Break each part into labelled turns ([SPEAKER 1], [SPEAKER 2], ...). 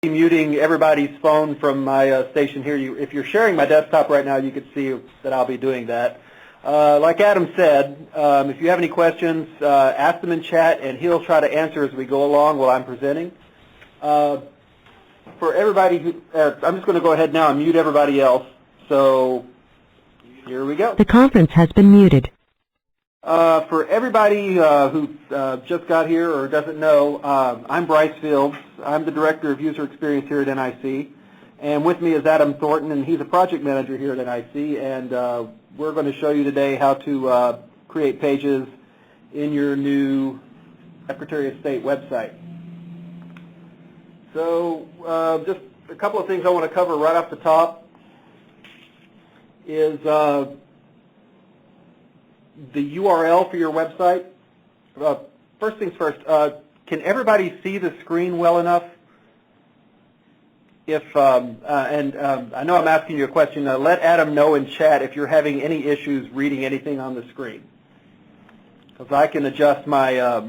[SPEAKER 1] muting everybody's phone from my station here. If you're sharing my desktop right now, you can see that I'll be doing that. Like Adam said, if you have any questions, ask them in chat, and he'll try to answer as we go along while I'm presenting. For everybody who, I'm just going to go ahead now and mute everybody else. So here we go.
[SPEAKER 2] The conference has been muted.
[SPEAKER 1] For everybody who just got here or doesn't know, I'm Bryce Fields. I'm the Director of User Experience here at NIC. And with me is Adam Thornton, and he's a project manager here at NIC. And we're going to show you today how to create pages in your new Secretary of State website. So just a couple of things I want to cover right off the top is the URL for your website. First things first, can everybody see the screen well enough? If I know I'm asking you a question, let Adam know in chat if you're having any issues reading anything on the screen, because I can adjust my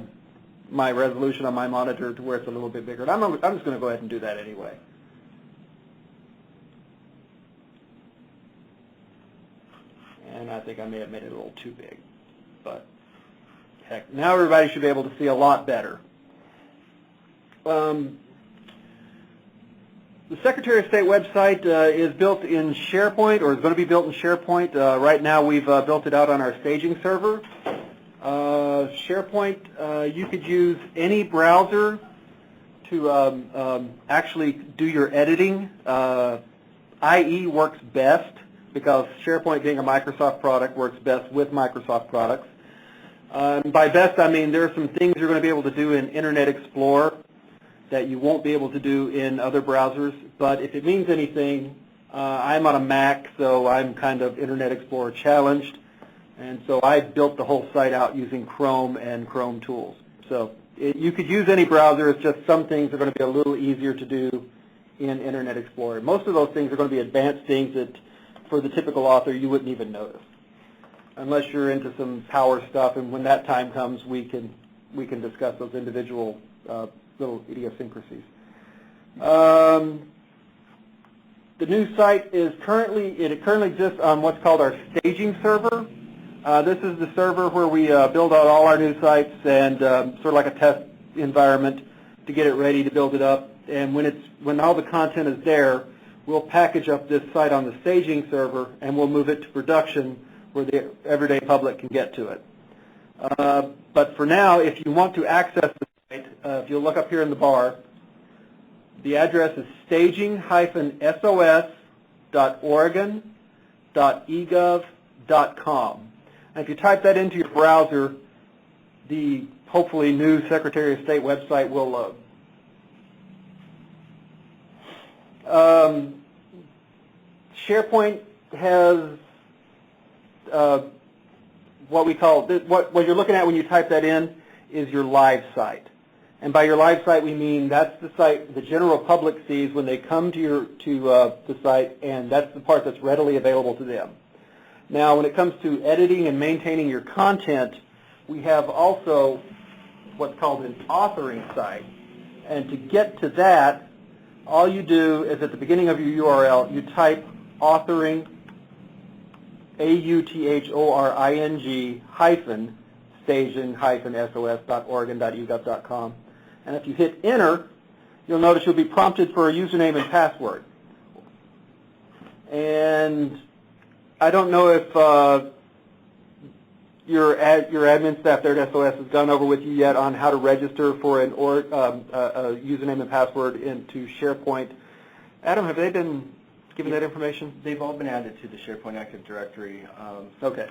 [SPEAKER 1] my resolution on my monitor to where it's a little bit bigger. And I'm just going to go ahead and do that anyway. And I think I may have made it a little too big, but heck, now everybody should be able to see a lot better. The Secretary of State website is built in SharePoint, or is going to be built in SharePoint. Right now we've built it out on our staging server. SharePoint, you could use any browser to actually do your editing. IE works best because SharePoint, being a Microsoft product, works best with Microsoft products. By best, I mean there are some things you're going to be able to do in Internet Explorer that you won't be able to do in other browsers. But if it means anything, I'm on a Mac, so I'm kind of Internet Explorer challenged. And so I built the whole site out using Chrome and Chrome tools. So you could use any browser. It's just some things are going to be a little easier to do in Internet Explorer. Most of those things are going to be advanced things that, for the typical author, you wouldn't even notice, unless you're into some power stuff. And when that time comes, we can discuss those individual little idiosyncrasies. The new site is currently exists on what's called our staging server. This is the server where we build out all our new sites and sort of like a test environment to get it ready to build it up. And when all the content is there, we'll package up this site on the staging server and we'll move it to production where the everyday public can get to it. But for now, if you want to access the site, if you'll look up here in the bar, the address is staging-sos.oregon.egov.com. And if you type that into your browser, the hopefully new Secretary of State website will load. SharePoint has what we call, what you're looking at when you type that in is your live site. And by your live site, we mean that's the site the general public sees when they come to the site, and that's the part that's readily available to them. Now, when it comes to editing and maintaining your content, we have also what's called an authoring site. And to get to that, all you do is at the beginning of your URL, you type authoring, AUTHORING hyphen staging-sos.oregon.egov.com. And if you hit enter, you'll notice you'll be prompted for a username and password. And I don't know if your admin staff there at SOS has gone over with you yet on how to register for a username and password into SharePoint. Adam, have they been given that information?
[SPEAKER 3] They've all been added to the SharePoint Active Directory.
[SPEAKER 1] Okay.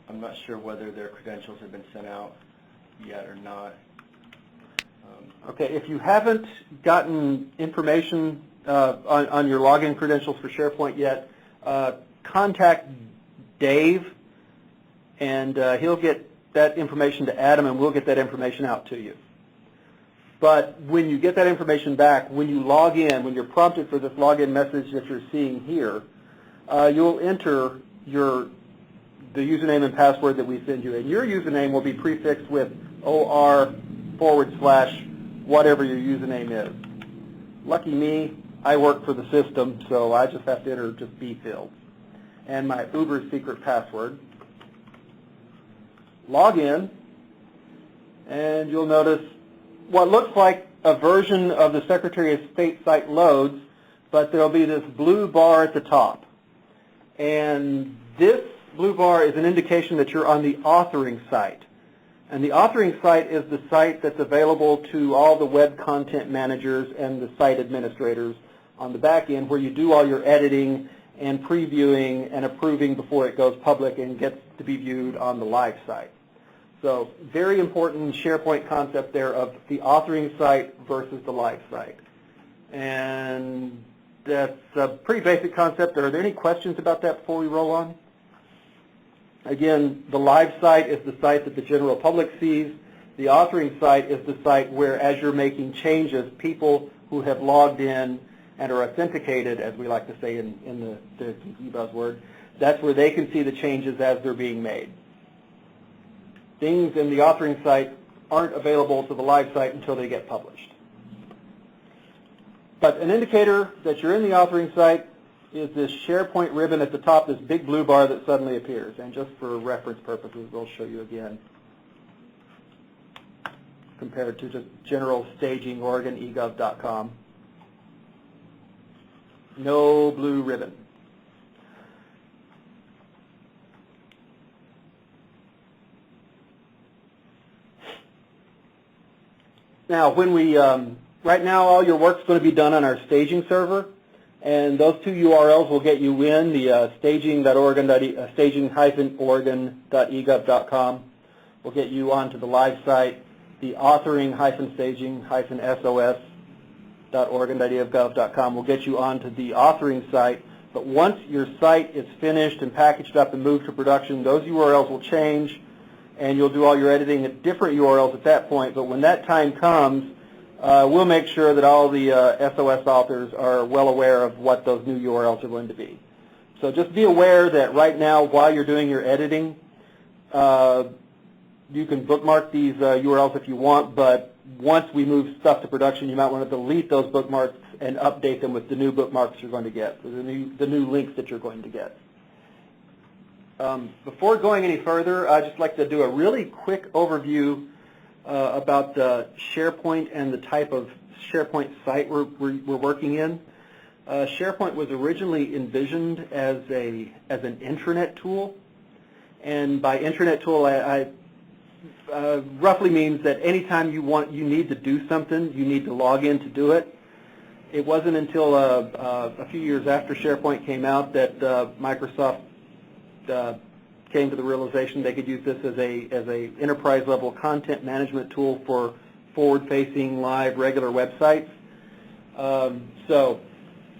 [SPEAKER 3] I'm not sure whether their credentials have been sent out yet or not.
[SPEAKER 1] Okay, if you haven't gotten information on your login credentials for SharePoint yet, contact Dave, and he'll get that information to Adam, and we'll get that information out to you. But when you get that information back, when you log in, when you're prompted for this login message that you're seeing here, you'll enter the username and password that we send you. And your username will be prefixed with OR// whatever your username is. Lucky me, I work for the system, so I just have to enter just B fields. And my Uber secret password. Log in, and you'll notice what looks like a version of the Secretary of State site loads, but there'll be this blue bar at the top. And this blue bar is an indication that you're on the authoring site. And the authoring site is the site that's available to all the web content managers and the site administrators on the back end, where you do all your editing and previewing and approving before it goes public and gets to be viewed on the live site. So very important SharePoint concept there of the authoring site versus the live site. And that's a pretty basic concept. Are there any questions about that before we roll on? Again, the live site is the site that the general public sees. The authoring site is the site where, as you're making changes, people who have logged in and are authenticated, as we like to say in the buzzword, that's where they can see the changes as they're being made. Things in the authoring site aren't available to the live site until they get published. But an indicator that you're in the authoring site is this SharePoint ribbon at the top, this big blue bar that suddenly appears. And just for reference purposes, we'll show you again, compared to just general staging, OregonEGov.com. No blue ribbon. Now, when we, right now all your work's going to be done on our staging server, and those two URLs will get you in, the staging-oregon.egov.com will get you onto the live site. The authoring-staging-sos.oregon.egov.com will get you onto the authoring site. But once your site is finished and packaged up and moved to production, those URLs will change, and you'll do all your editing at different URLs at that point. But when that time comes, we'll make sure that all the SOS authors are well aware of what those new URLs are going to be. So just be aware that right now, while you're doing your editing, you can bookmark these URLs if you want, but once we move stuff to production, you might want to delete those bookmarks and update them with the new bookmarks you're going to get, the new links that you're going to get. Before going any further, I'd just like to do a really quick overview about SharePoint and the type of SharePoint site we're working in. SharePoint was originally envisioned as an intranet tool, and by intranet tool I roughly means that anytime you need to do something, you need to log in to do it. It wasn't until a few years after SharePoint came out that Microsoft came to the realization they could use this as a enterprise level content management tool for forward-facing live regular websites. So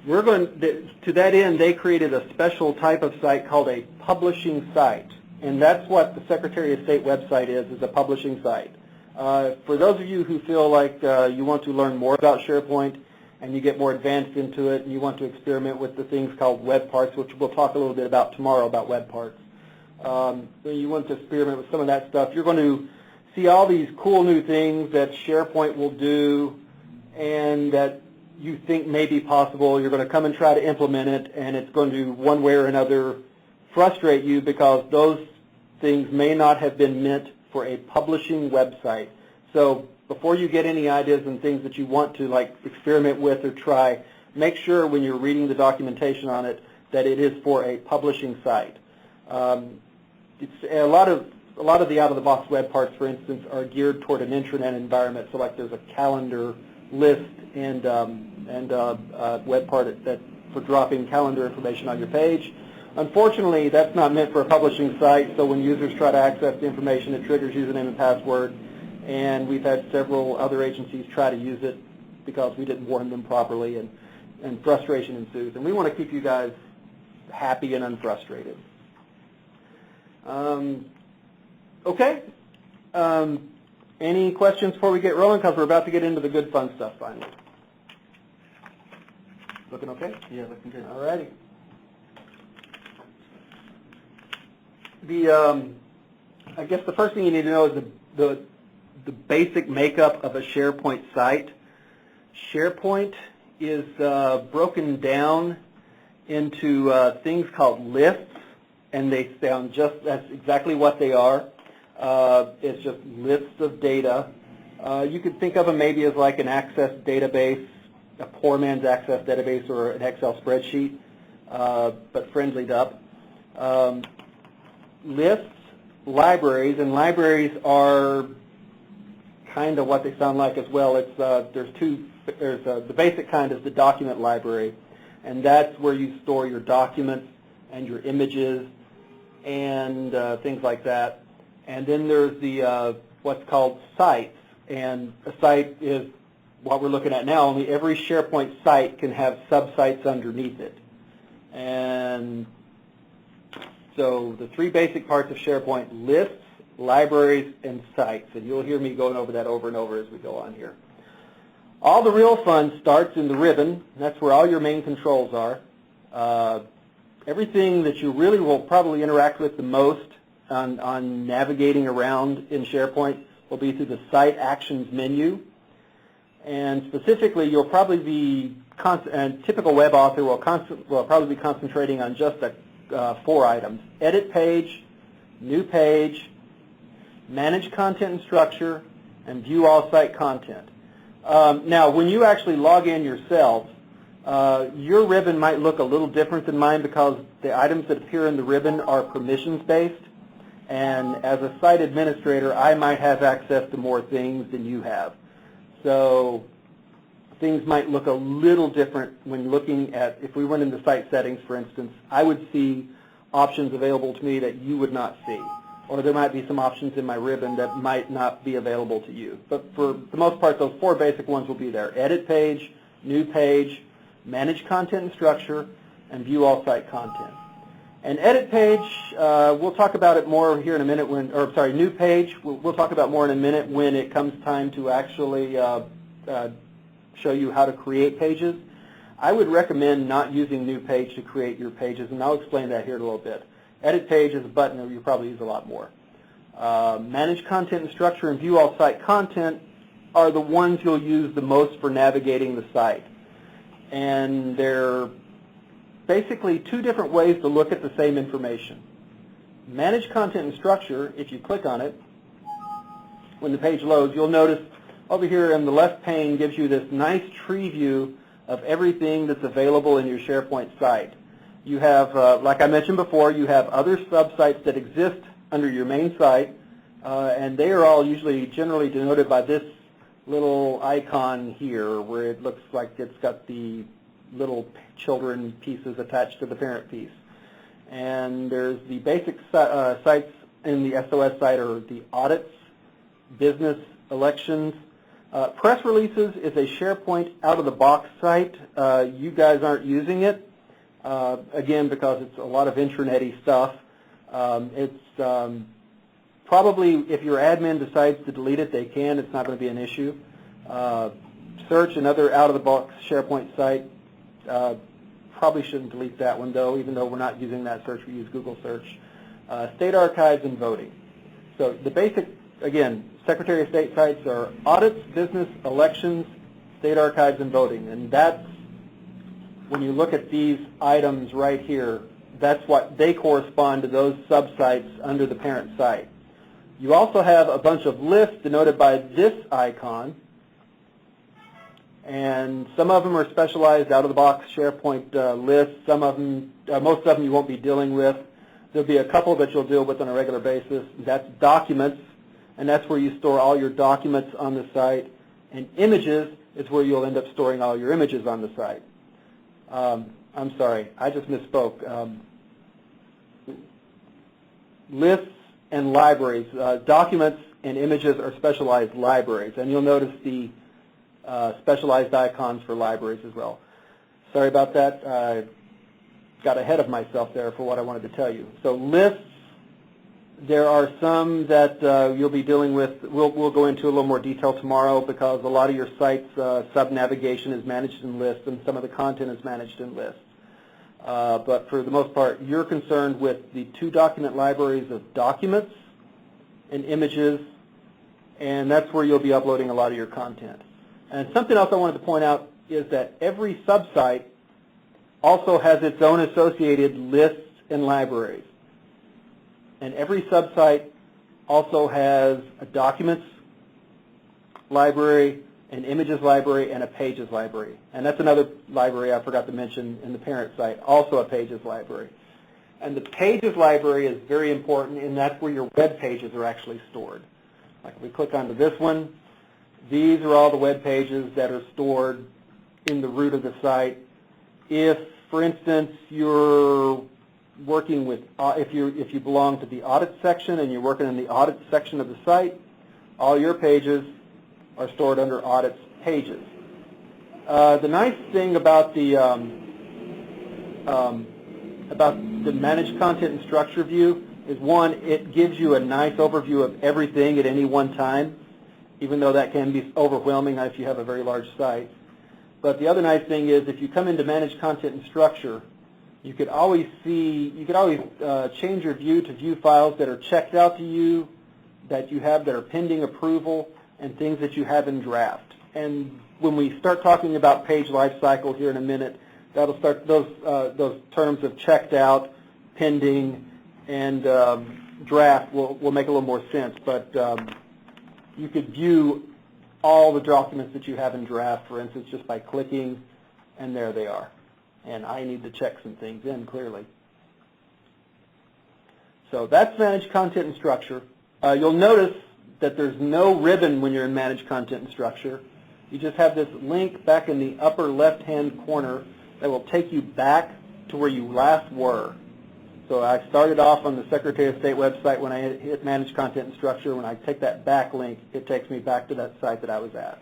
[SPEAKER 1] we're going to that end, they created a special type of site called a publishing site, and that's what the Secretary of State website is a publishing site. For those of you who feel like you want to learn more about SharePoint and you get more advanced into it and you want to experiment with the things called web parts, which we'll talk a little bit about tomorrow about web parts. You want to experiment with some of that stuff, you're going to see all these cool new things that SharePoint will do and that you think may be possible. You're going to come and try to implement it, and it's going to, one way or another, frustrate you because those things may not have been meant for a publishing website. So before you get any ideas and things that you want to experiment with or try, make sure when you're reading the documentation on it that it is for a publishing site. It's a lot of the out-of-the-box web parts, for instance, are geared toward an intranet environment. So there's a calendar list and web part that for dropping calendar information on your page. Unfortunately, that's not meant for a publishing site. So when users try to access the information, it triggers username and password. And we've had several other agencies try to use it because we didn't warn them properly, and frustration ensues. And we want to keep you guys happy and unfrustrated. Okay. Any questions before we get rolling? Because we're about to get into the good fun stuff finally. Looking okay?
[SPEAKER 3] Yeah, looking good.
[SPEAKER 1] All righty. I guess the first thing you need to know is the basic makeup of a SharePoint site. SharePoint is broken down into things called lists, and they sound that's exactly what they are. It's just lists of data. You could think of them maybe as like an Access database, a poor man's Access database, or an Excel spreadsheet, but friendlied up. Lists, libraries, and libraries are kind of what they sound like as well. It's the basic kind is the document library, and that's where you store your documents and your images and things like that. And then there's the what's called sites, and a site is what we're looking at now. Only every SharePoint site can have subsites underneath it. And so the three basic parts of SharePoint: lists, libraries, and sites. And you'll hear me going over that over and over as we go on here. All the real fun starts in the ribbon. That's where all your main controls are. Everything that you really will probably interact with the most on navigating around in SharePoint will be through the Site Actions menu. And specifically, you'll probably be, a typical web author will probably be concentrating on just four items: Edit Page, New Page, Manage Content and Structure, and View All Site Content. Now, when you actually log in yourself, your ribbon might look a little different than mine because the items that appear in the ribbon are permissions-based. And as a site administrator, I might have access to more things than you have. So things might look a little different when looking at, if we went into site settings, for instance, I would see options available to me that you would not see. Or there might be some options in my ribbon that might not be available to you. But for the most part, those four basic ones will be there: Edit Page, New Page, Manage Content and Structure, and View All Site Content. And Edit Page, we'll talk about it more here in a minute New Page, we'll talk about more in a minute when it comes time to actually show you how to create pages. I would recommend not using New Page to create your pages, and I'll explain that here in a little bit. Edit Page is a button that you probably use a lot more. Manage Content and Structure and View All Site Content are the ones you'll use the most for navigating the site. And they're basically two different ways to look at the same information. Manage Content and Structure, if you click on it, when the page loads, you'll notice over here in the left pane gives you this nice tree view of everything that's available in your SharePoint site. You have, like I mentioned before, you have other subsites that exist under your main site, and they are all generally denoted by this little icon here, where it looks like it's got the little children pieces attached to the parent piece. And there's the basic sites in the SOS site are the audits, business, elections. Press releases is a SharePoint out-of-the-box site. You guys aren't using it, again, because it's a lot of intranet-y stuff. It's probably, if your admin decides to delete it, they can. It's not going to be an issue. Search, another out-of-the-box SharePoint site. Probably shouldn't delete that one, though, even though we're not using that search. We use Google Search. State archives and voting. So the basic, again, Secretary of State sites are audits, business, elections, state archives, and voting. And that's, when you look at these items right here, that's what they correspond to, those subsites under the parent site. You also have a bunch of lists denoted by this icon, and some of them are specialized out-of-the-box SharePoint lists. Some of them, most of them you won't be dealing with. There'll be a couple that you'll deal with on a regular basis. That's documents, and that's where you store all your documents on the site. And images is where you'll end up storing all your images on the site. I'm sorry, I just misspoke. Lists and libraries. Documents and images are specialized libraries, and you'll notice the specialized icons for libraries as well. Sorry about that. I got ahead of myself there for what I wanted to tell you. So lists, there are some that you'll be dealing with. We'll go into a little more detail tomorrow because a lot of your site's sub-navigation is managed in lists and some of the content is managed in lists. But for the most part, you're concerned with the two document libraries of documents and images, and that's where you'll be uploading a lot of your content. And something else I wanted to point out is that every subsite also has its own associated lists and libraries. And every subsite also has a documents library, an images library, and a pages library. And that's another library I forgot to mention in the parent site, also a pages library. And the pages library is very important, and that's where your web pages are actually stored. Like if we click onto this one, these are all the web pages that are stored in the root of the site. If, for instance, you're working with, if you belong to the audit section and you're working in the audit section of the site, all your pages are stored under audits pages. The nice thing about the managed content and structure view is, one, it gives you a nice overview of everything at any one time, even though that can be overwhelming if you have a very large site. But the other nice thing is, if you come into managed content and structure, you could always change your view to view files that are checked out to you, that you have that are pending approval, and things that you have in draft. And when we start talking about page lifecycle here in a minute, that'll start those terms of checked out, pending, and draft will make a little more sense. But you could view all the documents that you have in draft, for instance, just by clicking, and there they are. And I need to check some things in clearly. So that's managed content and structure. You'll notice that there's no ribbon when you're in managed content and structure. You just have this link back in the upper left-hand corner that will take you back to where you last were. So I started off on the Secretary of State website when I hit managed content and structure. When I take that back link, it takes me back to that site that I was at.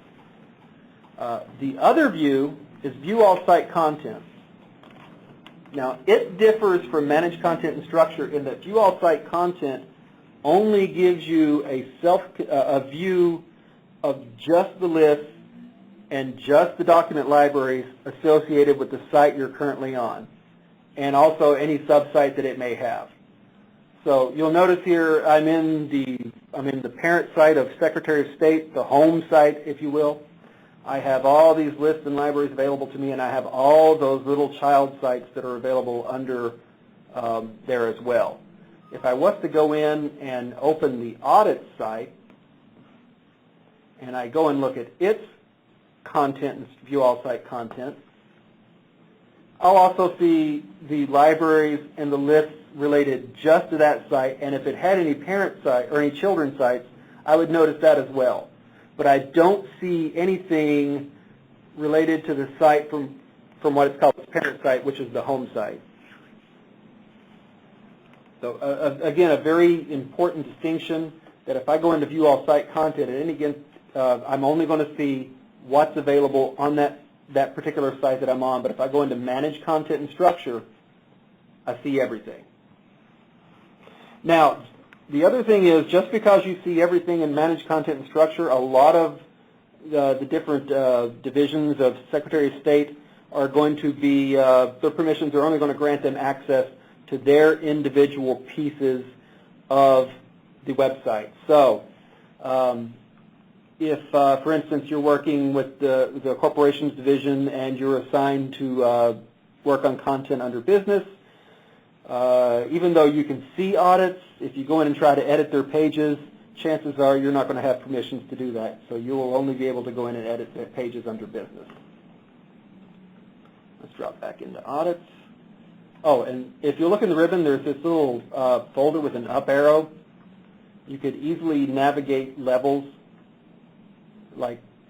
[SPEAKER 1] The other view is view all site content. Now, it differs from managed content and structure in that view all site content only gives you a view of just the list and just the document libraries associated with the site you're currently on, and also any subsite that it may have. So you'll notice here I'm in the parent site of Secretary of State, the home site, if you will. I have all these lists and libraries available to me, and I have all those little child sites that are available under there as well. If I was to go in and open the audit site, and I go and look at its content and view all site content, I'll also see the libraries and the lists related just to that site, and if it had any parent site or any children's sites, I would notice that as well. But I don't see anything related to the site from what it's called the parent site, which is the home site. So again, a very important distinction that if I go into view all site content at any given, I'm only going to see what's available on that particular site that I'm on. But if I go into manage content and structure, I see everything. Now, the other thing is, just because you see everything in manage content and structure, a lot of the different divisions of Secretary of State are going to be, their permissions are only going to grant them access to their individual pieces of the website. So if, for instance, you're working with the Corporations Division and you're assigned to work on content under business, even though you can see audits, if you go in and try to edit their pages, chances are you're not going to have permissions to do that. So you will only be able to go in and edit their pages under business. Let's drop back into audits. Oh, and if you look in the ribbon, there's this little folder with an up arrow. You could easily navigate levels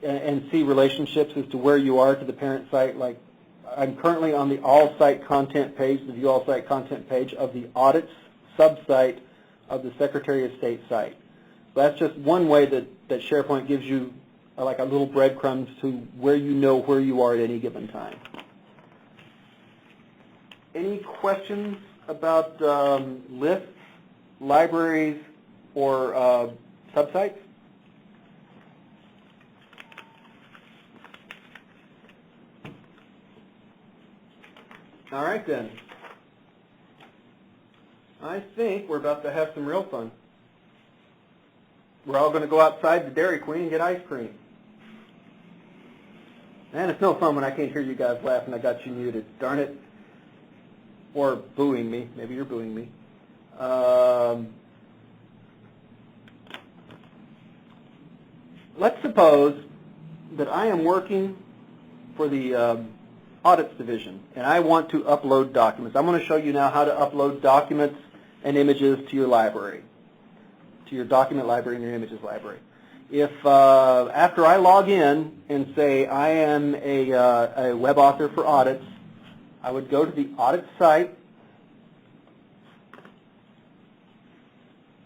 [SPEAKER 1] and see relationships as to where you are to the parent site. Like I'm currently on the all site content page, the view all site content page of the audits subsite of the Secretary of State site. So that's just one way that SharePoint gives you like a little breadcrumbs to where you know where you are at any given time. Any questions about lists, libraries, or subsites? All right, then. I think we're about to have some real fun. We're all going to go outside to Dairy Queen and get ice cream. Man, it's no fun when I can't hear you guys laughing. I got you muted. Darn it. Or booing me. Maybe you're booing me. Let's suppose that I am working for the audits division, and I want to upload documents. I'm going to show you now how to upload documents and images to your library, to your document library and your images library. If after I log in and say I am a web author for audits, I would go to the audit site.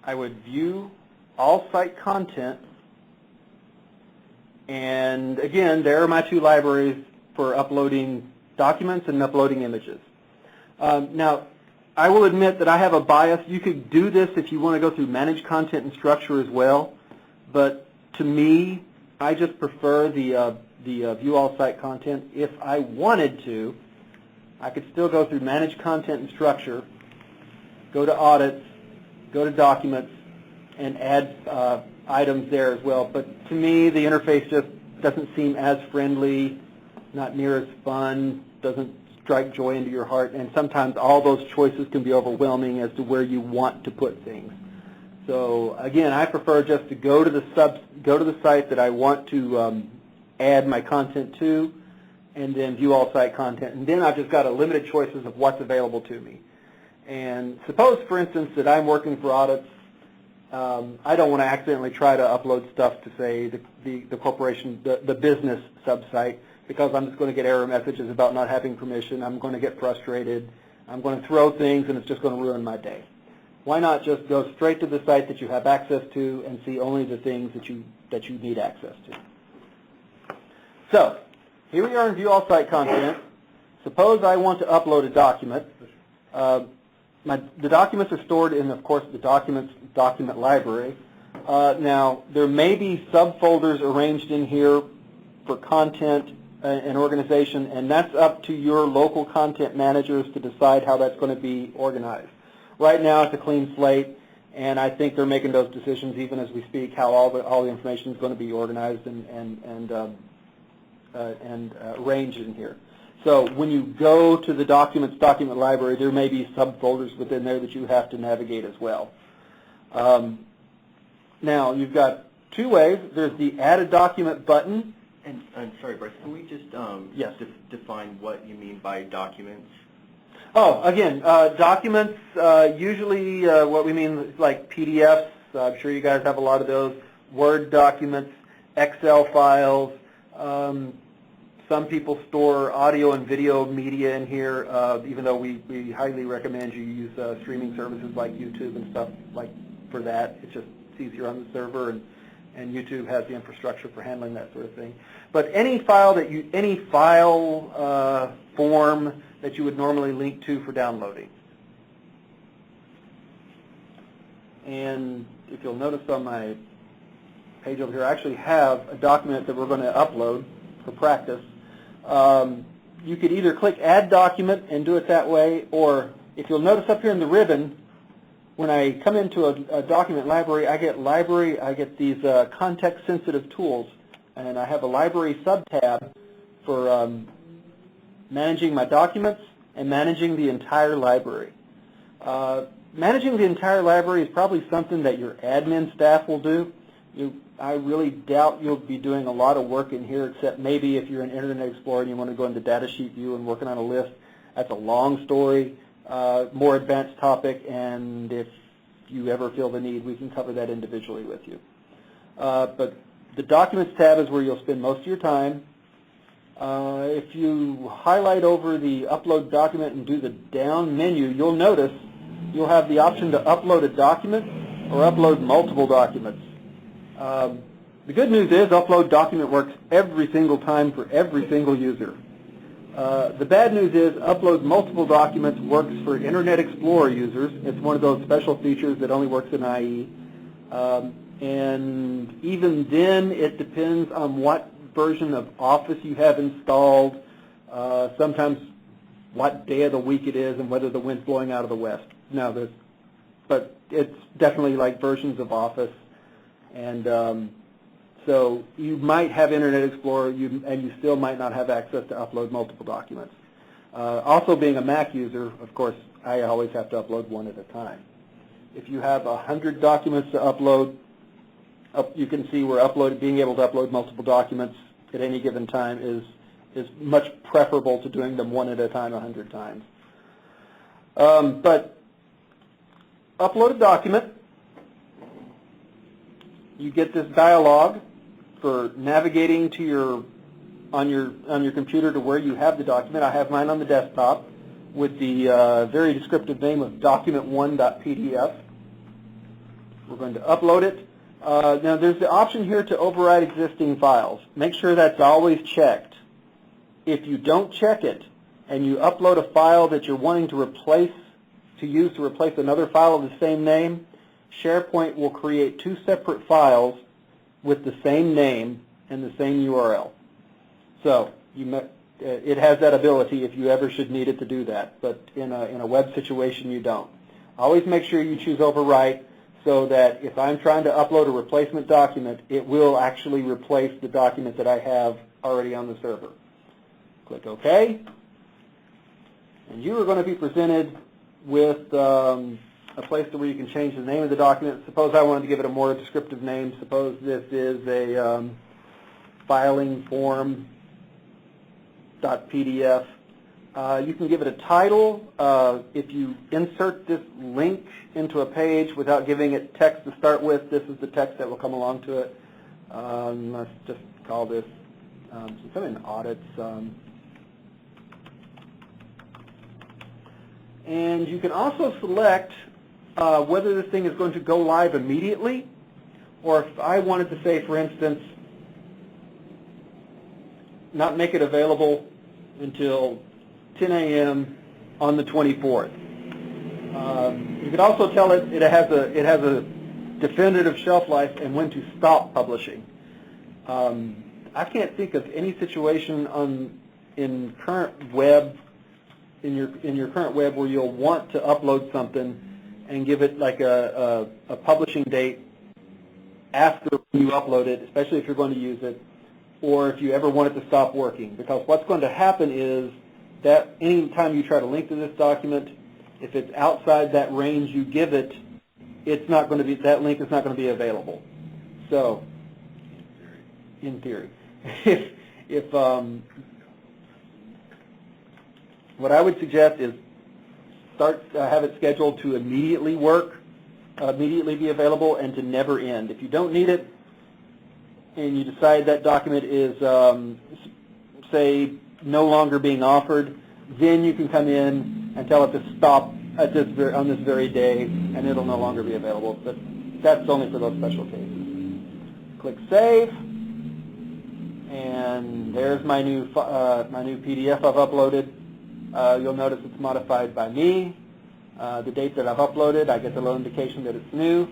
[SPEAKER 1] I would view all site content, and again, there are my two libraries for uploading documents and uploading images. Now, I will admit that I have a bias. You could do this if you want to go through manage content and structure as well, but to me, I just prefer the view all site content. If I wanted to, I could still go through manage content and structure, go to audits, go to documents, and add items there as well. But to me, the interface just doesn't seem as friendly, not near as fun, doesn't strike joy into your heart, and sometimes all those choices can be overwhelming as to where you want to put things. So again, I prefer just to go to the site that I want to add my content to, and then view all site content, and then I've just got a limited choices of what's available to me. And suppose, for instance, that I'm working for audits. I don't want to accidentally try to upload stuff to, say, the corporation, the business sub-site, because I'm just going to get error messages about not having permission. I'm going to get frustrated. I'm going to throw things, and it's just going to ruin my day. Why not just go straight to the site that you have access to and see only the things that you need access to? So here we are in View All Site Content. Suppose I want to upload a document. The documents are stored in, of course, the document library. Now, there may be subfolders arranged in here for content and organization, and that's up to your local content managers to decide how that's going to be organized. Right now, it's a clean slate, and I think they're making those decisions even as we speak, how all the information is going to be organized and arranged in here. So when you go to the document library, there may be subfolders within there that you have to navigate as well. Now, you've got two ways. There's the Add a Document button.
[SPEAKER 3] And sorry, Bryce, can we just
[SPEAKER 1] Yes.
[SPEAKER 3] define what you mean by documents?
[SPEAKER 1] Oh, again, documents, usually what we mean is like PDFs. I'm sure you guys have a lot of those. Word documents, Excel files. Some people store audio and video media in here, even though we highly recommend you use streaming services like YouTube and stuff like for that. It's easier on the server, and YouTube has the infrastructure for handling that sort of thing. But any file form that you would normally link to for downloading. And if you'll notice on my page over here, I actually have a document that we're going to upload for practice. You could either click Add Document and do it that way, or if you'll notice up here in the ribbon, when I come into a document library, I get these context-sensitive tools, and I have a library sub-tab for managing my documents and managing the entire library. Managing the entire library is probably something that your admin staff will do. I really doubt you'll be doing a lot of work in here, except maybe if you're an Internet Explorer and you want to go into data sheet view and working on a list. That's a long story, more advanced topic, and if you ever feel the need, we can cover that individually with you. But the Documents tab is where you'll spend most of your time. If you highlight over the Upload Document and do the down menu, you'll notice you'll have the option to upload a document or upload multiple documents. The good news is Upload Document works every single time for every single user. The bad news is Upload Multiple Documents works for Internet Explorer users. It's one of those special features that only works in IE. And even then, it depends on what version of Office you have installed, sometimes what day of the week it is, and whether the wind's blowing out of the west. But it's definitely like versions of Office. And So you might have Internet Explorer, and you still might not have access to upload multiple documents. Also, being a Mac user, of course, I always have to upload one at a time. If you have 100 documents to upload, you can see where being able to upload multiple documents at any given time is much preferable to doing them one at a time 100 times. But upload a document. You get this dialog for navigating to on your computer to where you have the document. I have mine on the desktop with the very descriptive name of document1.pdf. We're going to upload it. Now there's the option here to override existing files. Make sure that's always checked. If you don't check it and you upload a file that you're wanting to use to replace another file of the same name, SharePoint will create two separate files with the same name and the same URL. So it has that ability if you ever should need it to do that, but in a web situation you don't. Always make sure you choose overwrite so that if I'm trying to upload a replacement document, it will actually replace the document that I have already on the server. Click OK, and you are going to be presented with a place where you can change the name of the document. Suppose I wanted to give it a more descriptive name. Suppose this is a filing form .pdf. You can give it a title. If you insert this link into a page without giving it text to start with, this is the text that will come along to it. Let's just call this, since I'm in audits, and you can also select whether this thing is going to go live immediately, or if I wanted to say, for instance, not make it available until 10 a.m. on the 24th. You could also tell it has a definitive shelf life and when to stop publishing. I can't think of any situation in current web in your current web where you'll want to upload something and give it like a publishing date after you upload it, especially if you're going to use it, or if you ever want it to stop working. Because what's going to happen is that any time you try to link to this document, if it's outside that range you give it, that link is not going to be available. So, in theory, if what I would suggest is have it scheduled to immediately work, immediately be available, and to never end. If you don't need it, and you decide that document is, say, no longer being offered, then you can come in and tell it to stop on this very day, and it'll no longer be available. But that's only for those special cases. Click Save, and there's my new PDF I've uploaded. You'll notice it's modified by me. The date that I've uploaded, I get the little indication that it's new.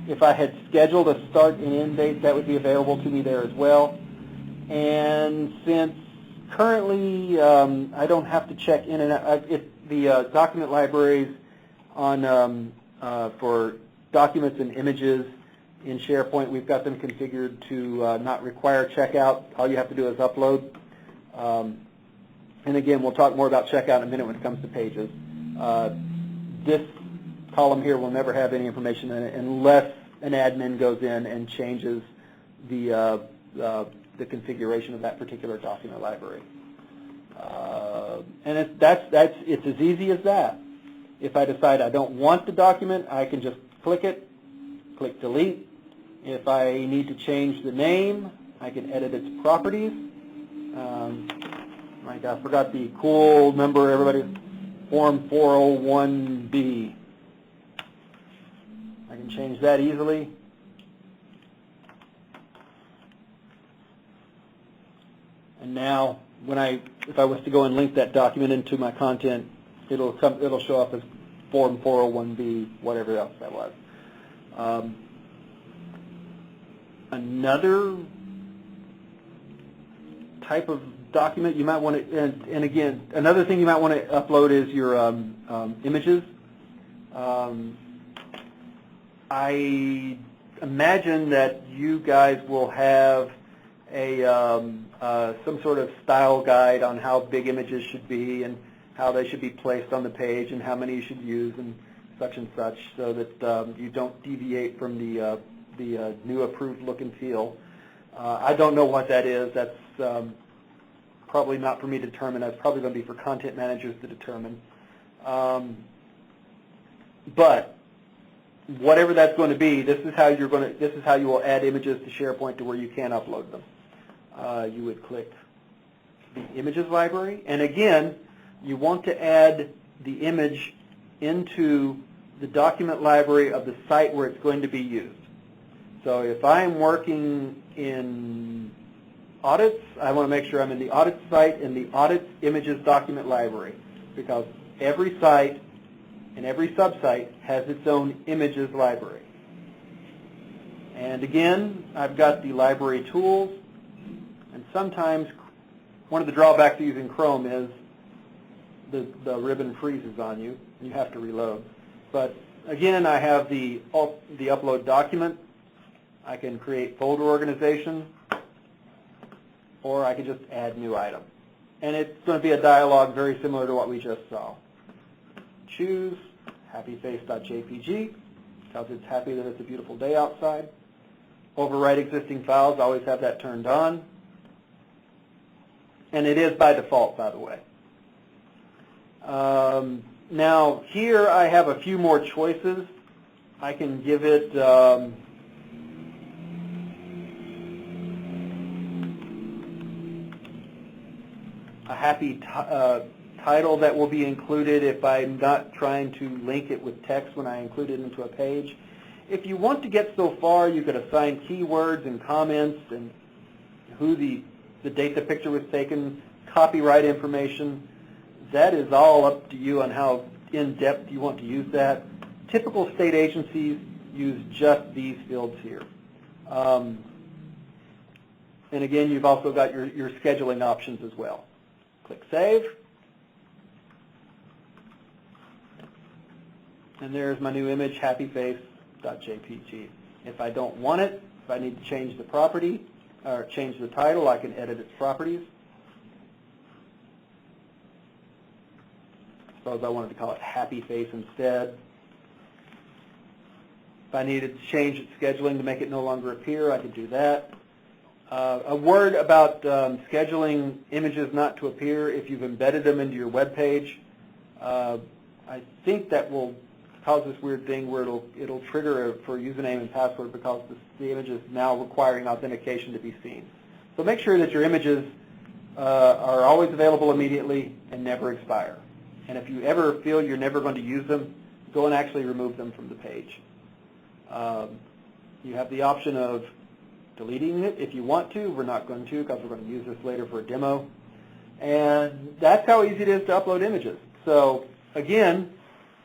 [SPEAKER 1] If I had scheduled a start and end date, that would be available to me there as well. And since currently I don't have to check in and out, the document libraries for documents and images in SharePoint, we've got them configured to not require checkout. All you have to do is upload. And again, we'll talk more about checkout in a minute when it comes to pages. This column here will never have any information in it unless an admin goes in and changes the configuration of that particular document library. And it's as easy as that. If I decide I don't want the document, I can just click it, click delete. If I need to change the name, I can edit its properties. I forgot the cool number, everybody, Form 401B. I can change that easily. And now, if I was to go and link that document into my content, it'll show up as Form 401B, whatever else that was. Another type of document you might want to, and again, another thing you might want to upload is your images. I imagine that you guys will have a some sort of style guide on how big images should be and how they should be placed on the page and how many you should use and such, so that you don't deviate from the new approved look and feel. I don't know what that is. That's probably not for me to determine. That's probably going to be for content managers to determine. But whatever that's going to be, this is how you will add images to SharePoint to where you can upload them. You would click the images library, and again, you want to add the image into the document library of the site where it's going to be used. So if I'm working in audits, I want to make sure I'm in the audit site in the audits images document library, because every site and every sub-site has its own images library. And again, I've got the library tools, and sometimes one of the drawbacks of using Chrome is the ribbon freezes on you, and you have to reload. But again, I have the upload document. I can create folder organization, or I can just add new item. And it's going to be a dialog very similar to what we just saw. Choose happyface.jpg, because it's happy that it's a beautiful day outside. Overwrite existing files, always have that turned on. And it is by default, by the way. Now, here I have a few more choices. I can give it a happy title that will be included if I'm not trying to link it with text when I include it into a page. If you want to get so far, you could assign keywords and comments and who the date the picture was taken, copyright information. That is all up to you on how in-depth you want to use that. Typical state agencies use just these fields here. And again, you've also got your scheduling options as well. Click Save. And there's my new image, happyface.jpg. If I don't want it, if I need to change the property or change the title, I can edit its properties. Suppose I wanted to call it Happy Face instead. If I needed to change its scheduling to make it no longer appear, I could do that. A word about scheduling images not to appear if you've embedded them into your web page. I think that will cause this weird thing where it'll trigger for username and password because the image is now requiring authentication to be seen. So make sure that your images are always available immediately and never expire. And if you ever feel you're never going to use them, go and actually remove them from the page. You have the option of deleting it if you want to. We're not going to, because we're going to use this later for a demo. And that's how easy it is to upload images. So again,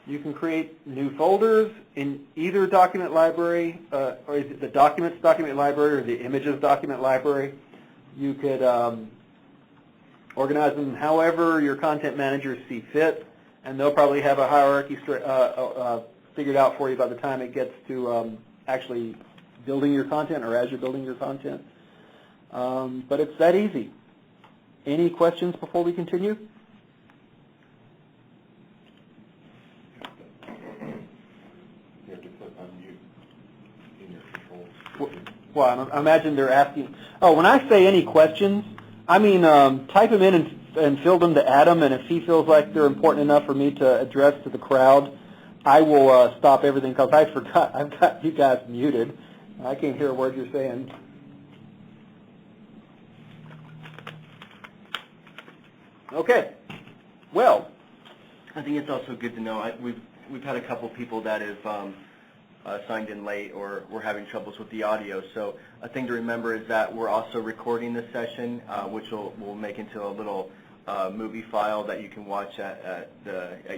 [SPEAKER 1] you can create new folders in either document library, or is it the documents document library or the images document library. You could organize them however your content managers see fit, and they'll probably have a hierarchy figured out for you by the time it gets to actually building your content or as you're building your content. But it's that easy. Any questions before we continue?
[SPEAKER 2] You have to put unmute in your controls.
[SPEAKER 1] Well, I imagine they're asking. Oh, when I say any questions, I mean type them in and fill them to Adam, and if he feels like they're important enough for me to address to the crowd, I will stop everything, because I forgot I've got you guys muted. I can't hear a word you're saying. Okay. Well,
[SPEAKER 3] I think it's also good to know, we've had a couple people that have signed in late or were having troubles with the audio. So a thing to remember is that we're also recording this session, which we'll make into a little movie file that you can watch at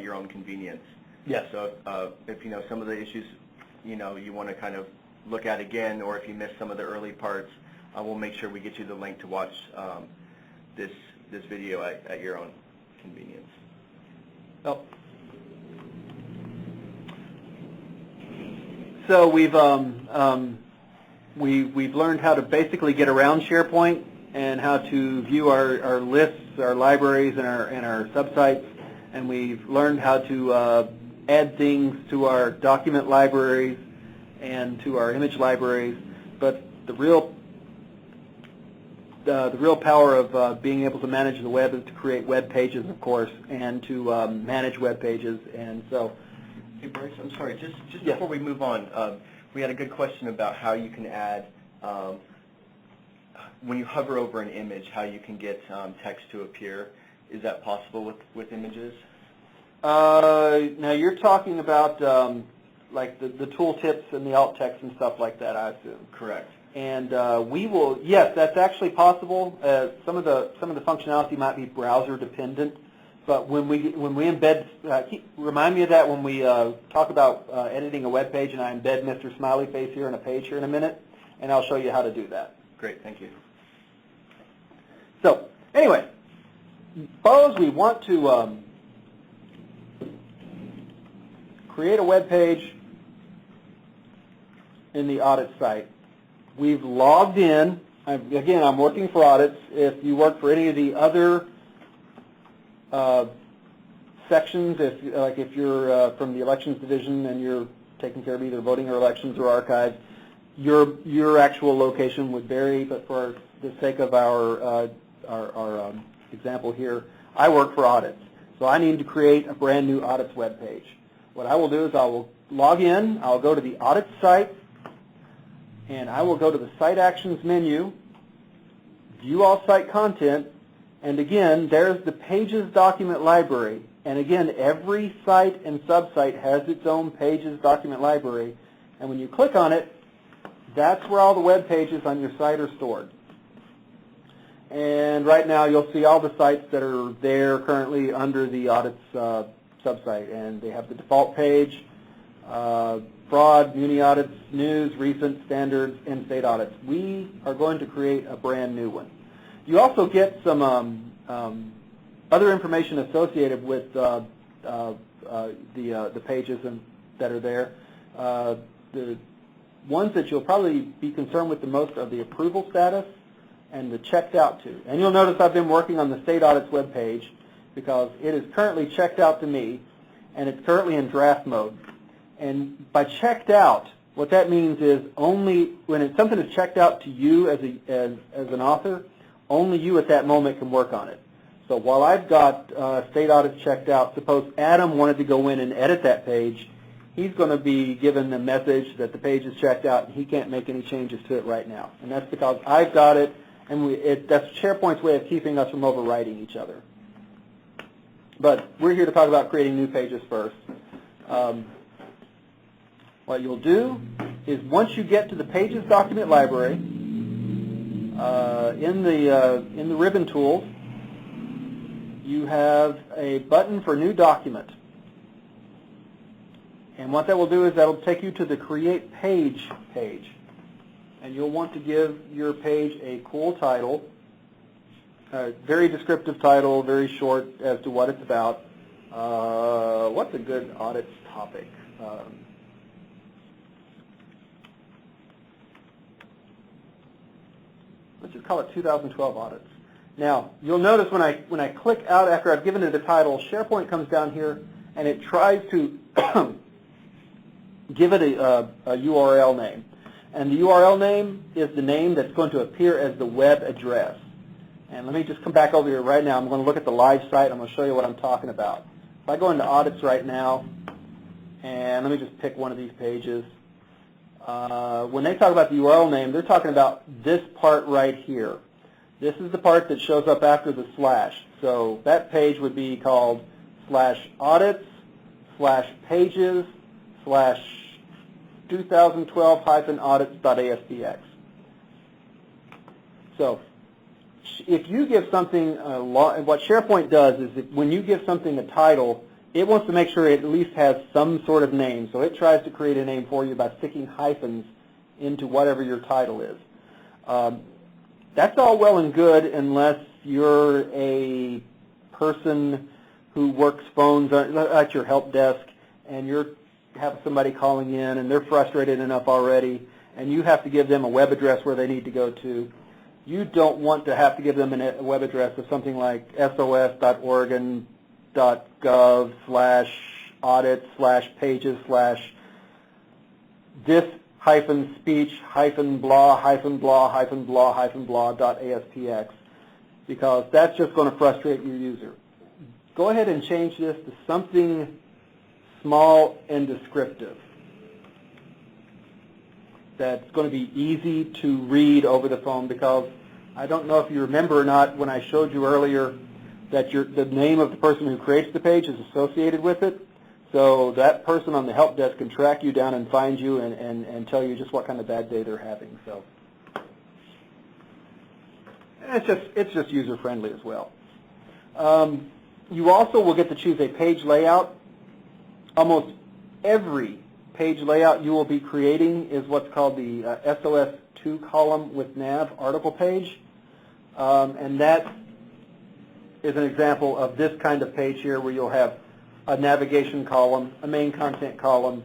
[SPEAKER 3] your own convenience.
[SPEAKER 1] yes.
[SPEAKER 3] So if you know some of the issues, you want to kind of look at again, or if you missed some of the early parts, we'll make sure we get you the link to watch this video at your own convenience.
[SPEAKER 1] Oh. So we've we've learned how to basically get around SharePoint and how to view our lists, our libraries, and our subsites, and we've learned how to add things to our document libraries and to our image libraries. But the real power of being able to manage the web is to create web pages, of course, and to manage web pages. And so,
[SPEAKER 3] Hey, Bryce, I'm sorry, just
[SPEAKER 1] Yes.
[SPEAKER 3] before we move on, we had a good question about how you can add, when you hover over an image, how you can get text to appear. Is that possible with images?
[SPEAKER 1] now you're talking about like the tooltips and the alt text and stuff like that, I assume.
[SPEAKER 3] Correct.
[SPEAKER 1] And we will, yes, that's actually possible. Some of the functionality might be browser dependent, but when we embed, remind me of that when we talk about editing a web page, and I embed Mr. Smiley Face here in a page here in a minute, and I'll show you how to do that.
[SPEAKER 3] Great, thank you.
[SPEAKER 1] So anyway, suppose we want to create a web page in the audit site. We've logged in. Again, I'm working for audits. If you work for any of the other sections, if you're from the elections division and you're taking care of either voting or elections or archives, your actual location would vary. But for the sake of our example here, I work for audits, so I need to create a brand new audits web page. What I will do is I will log in. I'll go to the audit site, and I will go to the Site Actions menu, View All Site Content, and again, there's the Pages Document Library. And again, every site and subsite has its own Pages Document Library. And when you click on it, that's where all the web pages on your site are stored. And right now, you'll see all the sites that are there currently under the audits subsite. And they have the default page, fraud, muni audits, news, recent, standards, and state audits. We are going to create a brand new one. You also get some other information associated with the pages that are there. The ones that you'll probably be concerned with the most are the approval status and the checked out to. And you'll notice I've been working on the state audits web page because it is currently checked out to me, and it's currently in draft mode. And by checked out, what that means is only when something is checked out to you as an author, only you at that moment can work on it. So while I've got state audits checked out, suppose Adam wanted to go in and edit that page, he's going to be given a message that the page is checked out and he can't make any changes to it right now. And that's because I've got it, and that's SharePoint's way of keeping us from overwriting each other. But we're here to talk about creating new pages first. What you'll do is once you get to the Pages Document Library, in the ribbon tools, you have a button for New Document. And what that will do is that will take you to the Create Page page. And you'll want to give your page a cool title, a very descriptive title, very short as to what it's about. What's a good audit topic? Let's just call it 2012 audits. Now, you'll notice when I click out after I've given it a title, SharePoint comes down here and it tries to give it a URL name. And the URL name is the name that's going to appear as the web address. And let me just come back over here right now. I'm going to look at the live site. I'm going to show you what I'm talking about. If I go into audits right now, and let me just pick one of these pages. When they talk about the URL name, they're talking about this part right here. This is the part that shows up after the slash. So that page would be called /audits/pages/2012-audits.aspx. So if you give something what SharePoint does is when you give something a title, it wants to make sure it at least has some sort of name. So it tries to create a name for you by sticking hyphens into whatever your title is. That's all well and good unless you're a person who works phones at your help desk and you have somebody calling in and they're frustrated enough already and you have to give them a web address where they need to go to. You don't want to have to give them a web address of something like sos.oregon.gov/audits/pages/this-speech-blah-blah-blah-blah.aspx, because that's just going to frustrate your user. Go ahead and change this to something small and descriptive that's going to be easy to read over the phone, because I don't know if you remember or not when I showed you earlier that the name of the person who creates the page is associated with it. So that person on the help desk can track you down and find you and tell you just what kind of bad day they're having. So it's just user friendly as well. You also will get to choose a page layout. Almost every page layout you will be creating is what's called the SOS 2-column with nav article page. And that is an example of this kind of page here, where you'll have a navigation column, a main content column,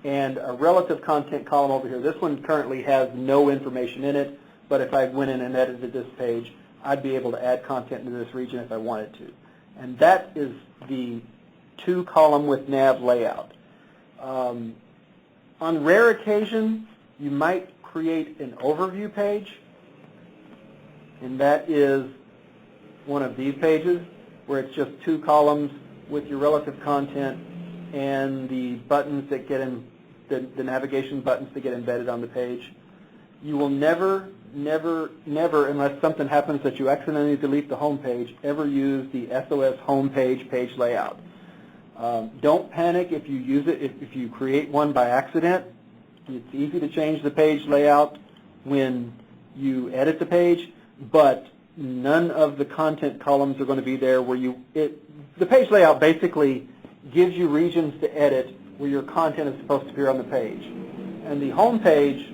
[SPEAKER 1] and a relative content column over here. This one currently has no information in it, but if I went in and edited this page, I'd be able to add content into this region if I wanted to. And that is the 2-column with nav layout. On rare occasion, you might create an overview page, and that is one of these pages where it's just 2 columns with your relative content and the buttons that get in, the navigation buttons that get embedded on the page. You will never, unless something happens that you accidentally delete the home page, ever use the SOS home page layout. Don't panic if you use it, if you create one by accident. It's easy to change the page layout when you edit the page, but none of the content columns are going to be there where the page layout basically gives you regions to edit where your content is supposed to appear on the page. And the home page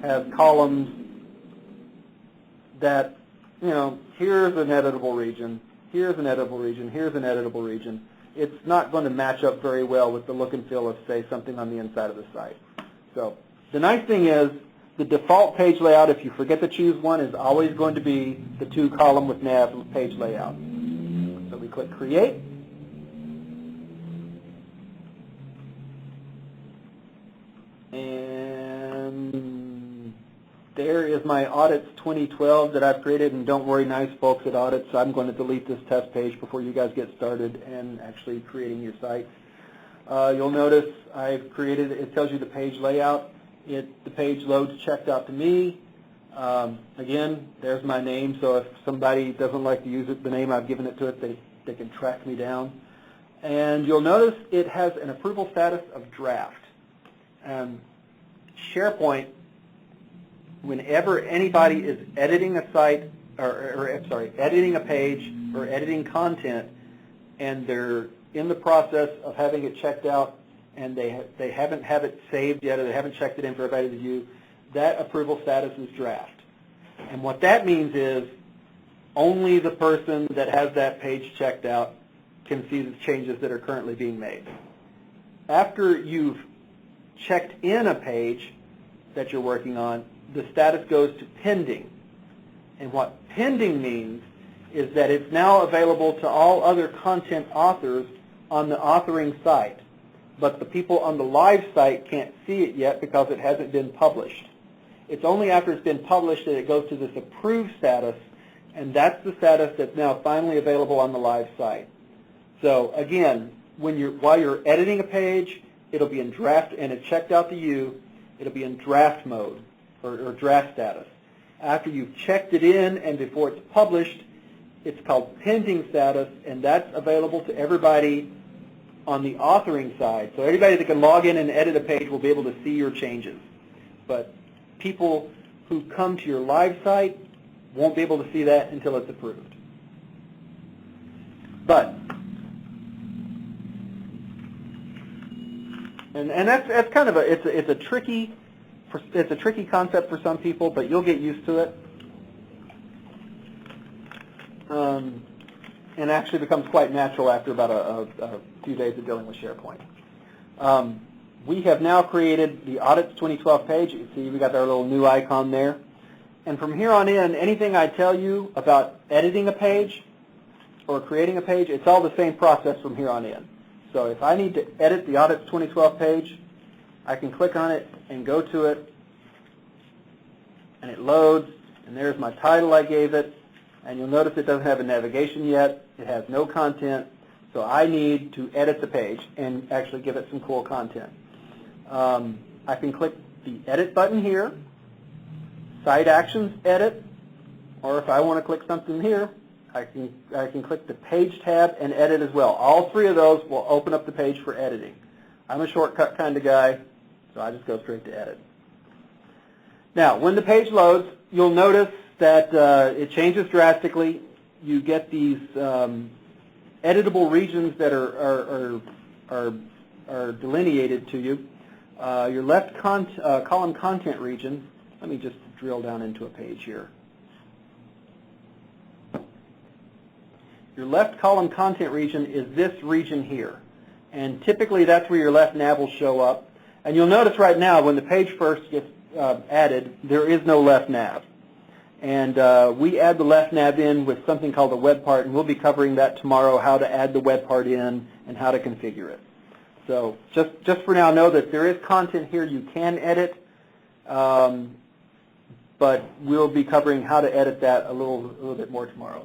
[SPEAKER 1] has columns that, here's an editable region, here's an editable region, here's an editable region. It's not going to match up very well with the look and feel of, say, something on the inside of the site. So the nice thing is the default page layout, if you forget to choose one, is always going to be the 2-column with nav page layout. So we click Create. And there is my Audits 2012 that I've created. And don't worry, nice folks at Audits, I'm going to delete this test page before you guys get started and actually creating your site. You'll notice I've created, it tells you the page layout. The page loads checked out to me. Again, there's my name, so if somebody doesn't like to use the name I've given it to it, they can track me down. And you'll notice it has an approval status of draft. SharePoint, whenever anybody is editing a site, editing a page or editing content, and they're in the process of having it checked out, and they haven't have it saved yet, or they haven't checked it in for everybody to view, that approval status is draft. And what that means is only the person that has that page checked out can see the changes that are currently being made. After you've checked in a page that you're working on, the status goes to pending. And what pending means is that it's now available to all other content authors on the authoring site. But the people on the live site can't see it yet because it hasn't been published. It's only after it's been published that it goes to this approved status, and that's the status that's now finally available on the live site. So again, while you're editing a page, it'll be in draft, and it's checked out to you, it'll be in draft mode or draft status. After you've checked it in and before it's published, it's called pending status, and that's available to everybody on the authoring side. So anybody that can log in and edit a page will be able to see your changes. But people who come to your live site won't be able to see that until it's approved. But, and that's kind of it's a tricky concept for some people, but you'll get used to it. And actually becomes quite natural after about a few days of dealing with SharePoint. we have now created the Audits 2012 page. You see we got our little new icon there. And from here on in, anything I tell you about editing a page or creating a page, it's all the same process from here on in. So if I need to edit the Audits 2012 page, I can click on it and go to it, and it loads, and there's my title I gave it, and you'll notice it doesn't have a navigation yet. It has no content, so I need to edit the page and actually give it some cool content. I can click the Edit button here, Site Actions Edit, or if I want to click something here, I can click the Page tab and edit as well. All three of those will open up the page for editing. I'm a shortcut kind of guy, so I just go straight to Edit. Now, when the page loads, you'll notice that it changes drastically. You get these editable regions that are delineated to you. Your left column content region, let me just drill down into a page here. Your left column content region is this region here. And typically that's where your left nav will show up. And you'll notice right now when the page first gets added, there is no left nav. And we add the left nav in with something called a web part, and we'll be covering that tomorrow, how to add the web part in and how to configure it. So just for now, know that there is content here you can edit, but we'll be covering how to edit that a little bit more tomorrow.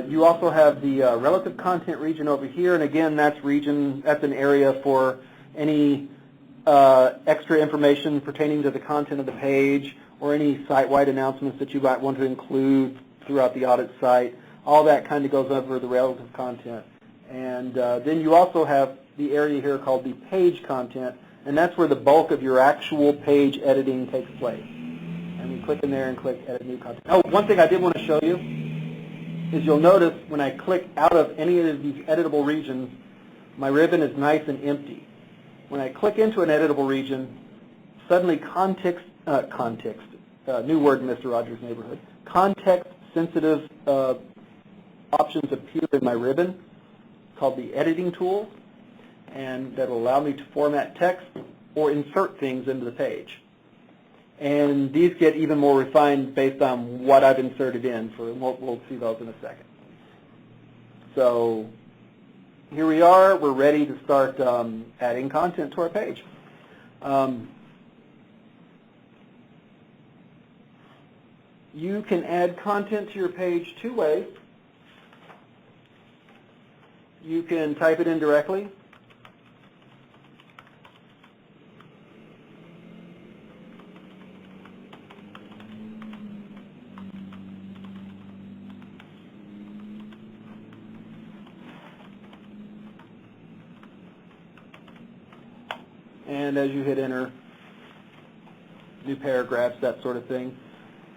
[SPEAKER 1] You also have the relative content region over here, and again, that's an area for any extra information pertaining to the content of the page or any site-wide announcements that you might want to include throughout the audit site. All that kind of goes over the relative content. And then you also have the area here called the page content, and that's where the bulk of your actual page editing takes place. And we click in there and click Edit New Content. Oh, one thing I did want to show you is you'll notice when I click out of any of these editable regions, my ribbon is nice and empty. When I click into an editable region, suddenly new word in Mr. Rogers' neighborhood, context-sensitive options appear in my ribbon called the editing tools, and that will allow me to format text or insert things into the page. And these get even more refined based on what I've inserted in. We'll see those in a second. So here we are. We're ready to start adding content to our page. You can add content to your page two ways. You can type it in directly. And as you hit enter, new paragraphs, that sort of thing.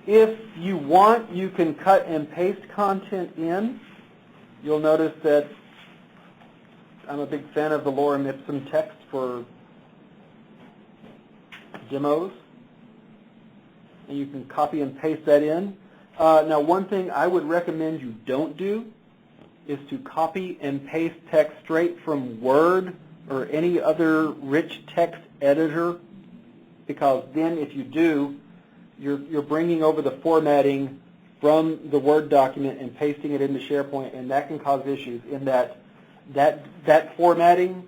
[SPEAKER 1] If you want, you can cut and paste content in. You'll notice that I'm a big fan of the lorem ipsum text for demos. And you can copy and paste that in. Now, one thing I would recommend you don't do is to copy and paste text straight from Word or any other rich text editor, because then if you do, you're bringing over the formatting from the Word document and pasting it into SharePoint, and that can cause issues in that formatting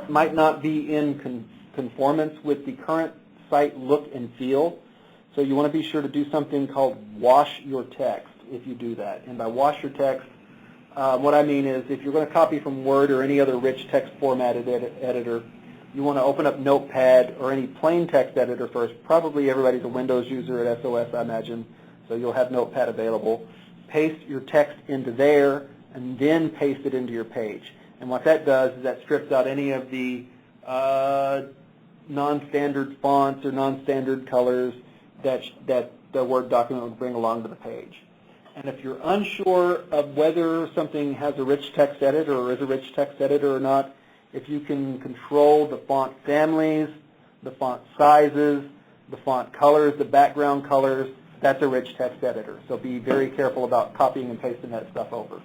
[SPEAKER 1] might not be in conformance with the current site look and feel. So you want to be sure to do something called wash your text if you do that. And by wash your text, what I mean is if you're going to copy from Word or any other rich text formatted editor, you want to open up Notepad or any plain text editor first. Probably everybody's a Windows user at SOS, I imagine, so you'll have Notepad available. Paste your text into there and then paste it into your page. And what that does is that strips out any of the non-standard fonts or non-standard colors that the Word document would bring along to the page. And if you're unsure of whether something has a rich text editor or is a rich text editor or not, if you can control the font families, the font sizes, the font colors, the background colors, that's a rich text editor. So be very careful about copying and pasting that stuff over.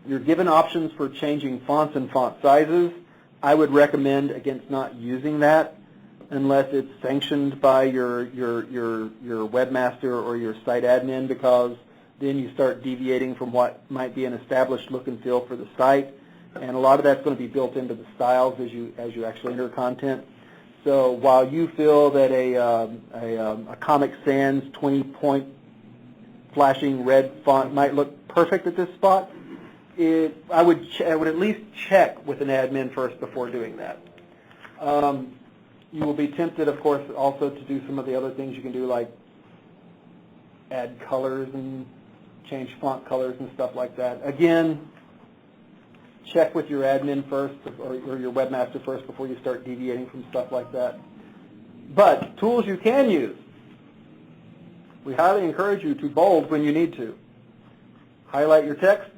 [SPEAKER 1] You're given options for changing fonts and font sizes. I would recommend against not using that unless it's sanctioned by your webmaster or your site admin, because then you start deviating from what might be an established look and feel for the site, and a lot of that's going to be built into the styles as you actually enter content. So while you feel that a Comic Sans 20-point flashing red font might look perfect at this spot, I would at least check with an admin first before doing that. You will be tempted, of course, also to do some of the other things you can do, like add colors and change font colors and stuff like that. Again, check with your admin first or your webmaster first before you start deviating from stuff like that. But tools you can use. We highly encourage you to bold when you need to. Highlight your text,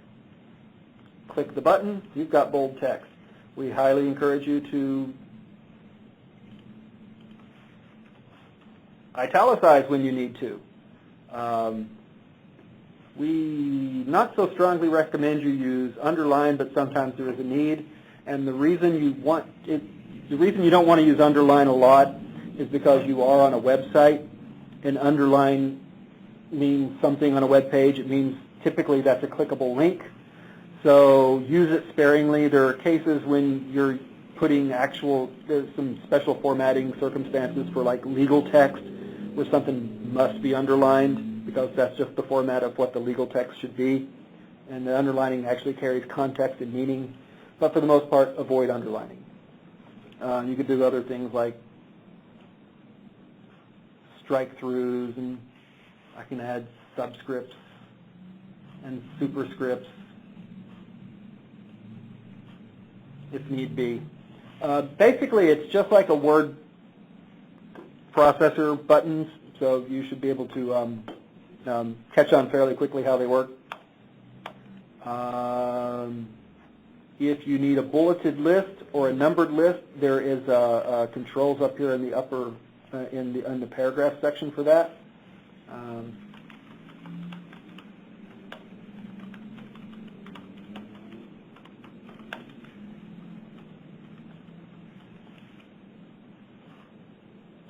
[SPEAKER 1] click the button, you've got bold text. We highly encourage you to italicize when you need to. We not so strongly recommend you use underline, but sometimes there is a need. And the reason you don't want to use underline a lot is because you are on a website, and underline means something on a web page. It means typically that's a clickable link. So use it sparingly. There are cases when you're putting there's some special formatting circumstances for like legal text where something must be underlined because that's just the format of what the legal text should be. And the underlining actually carries context and meaning. But for the most part, avoid underlining. You could do other things like strike-throughs, and I can add subscripts and superscripts if need be. Basically, it's just like a word processor buttons, so you should be able to catch on fairly quickly how they work. If you need a bulleted list or a numbered list, there is controls up here in the upper in the paragraph section for that.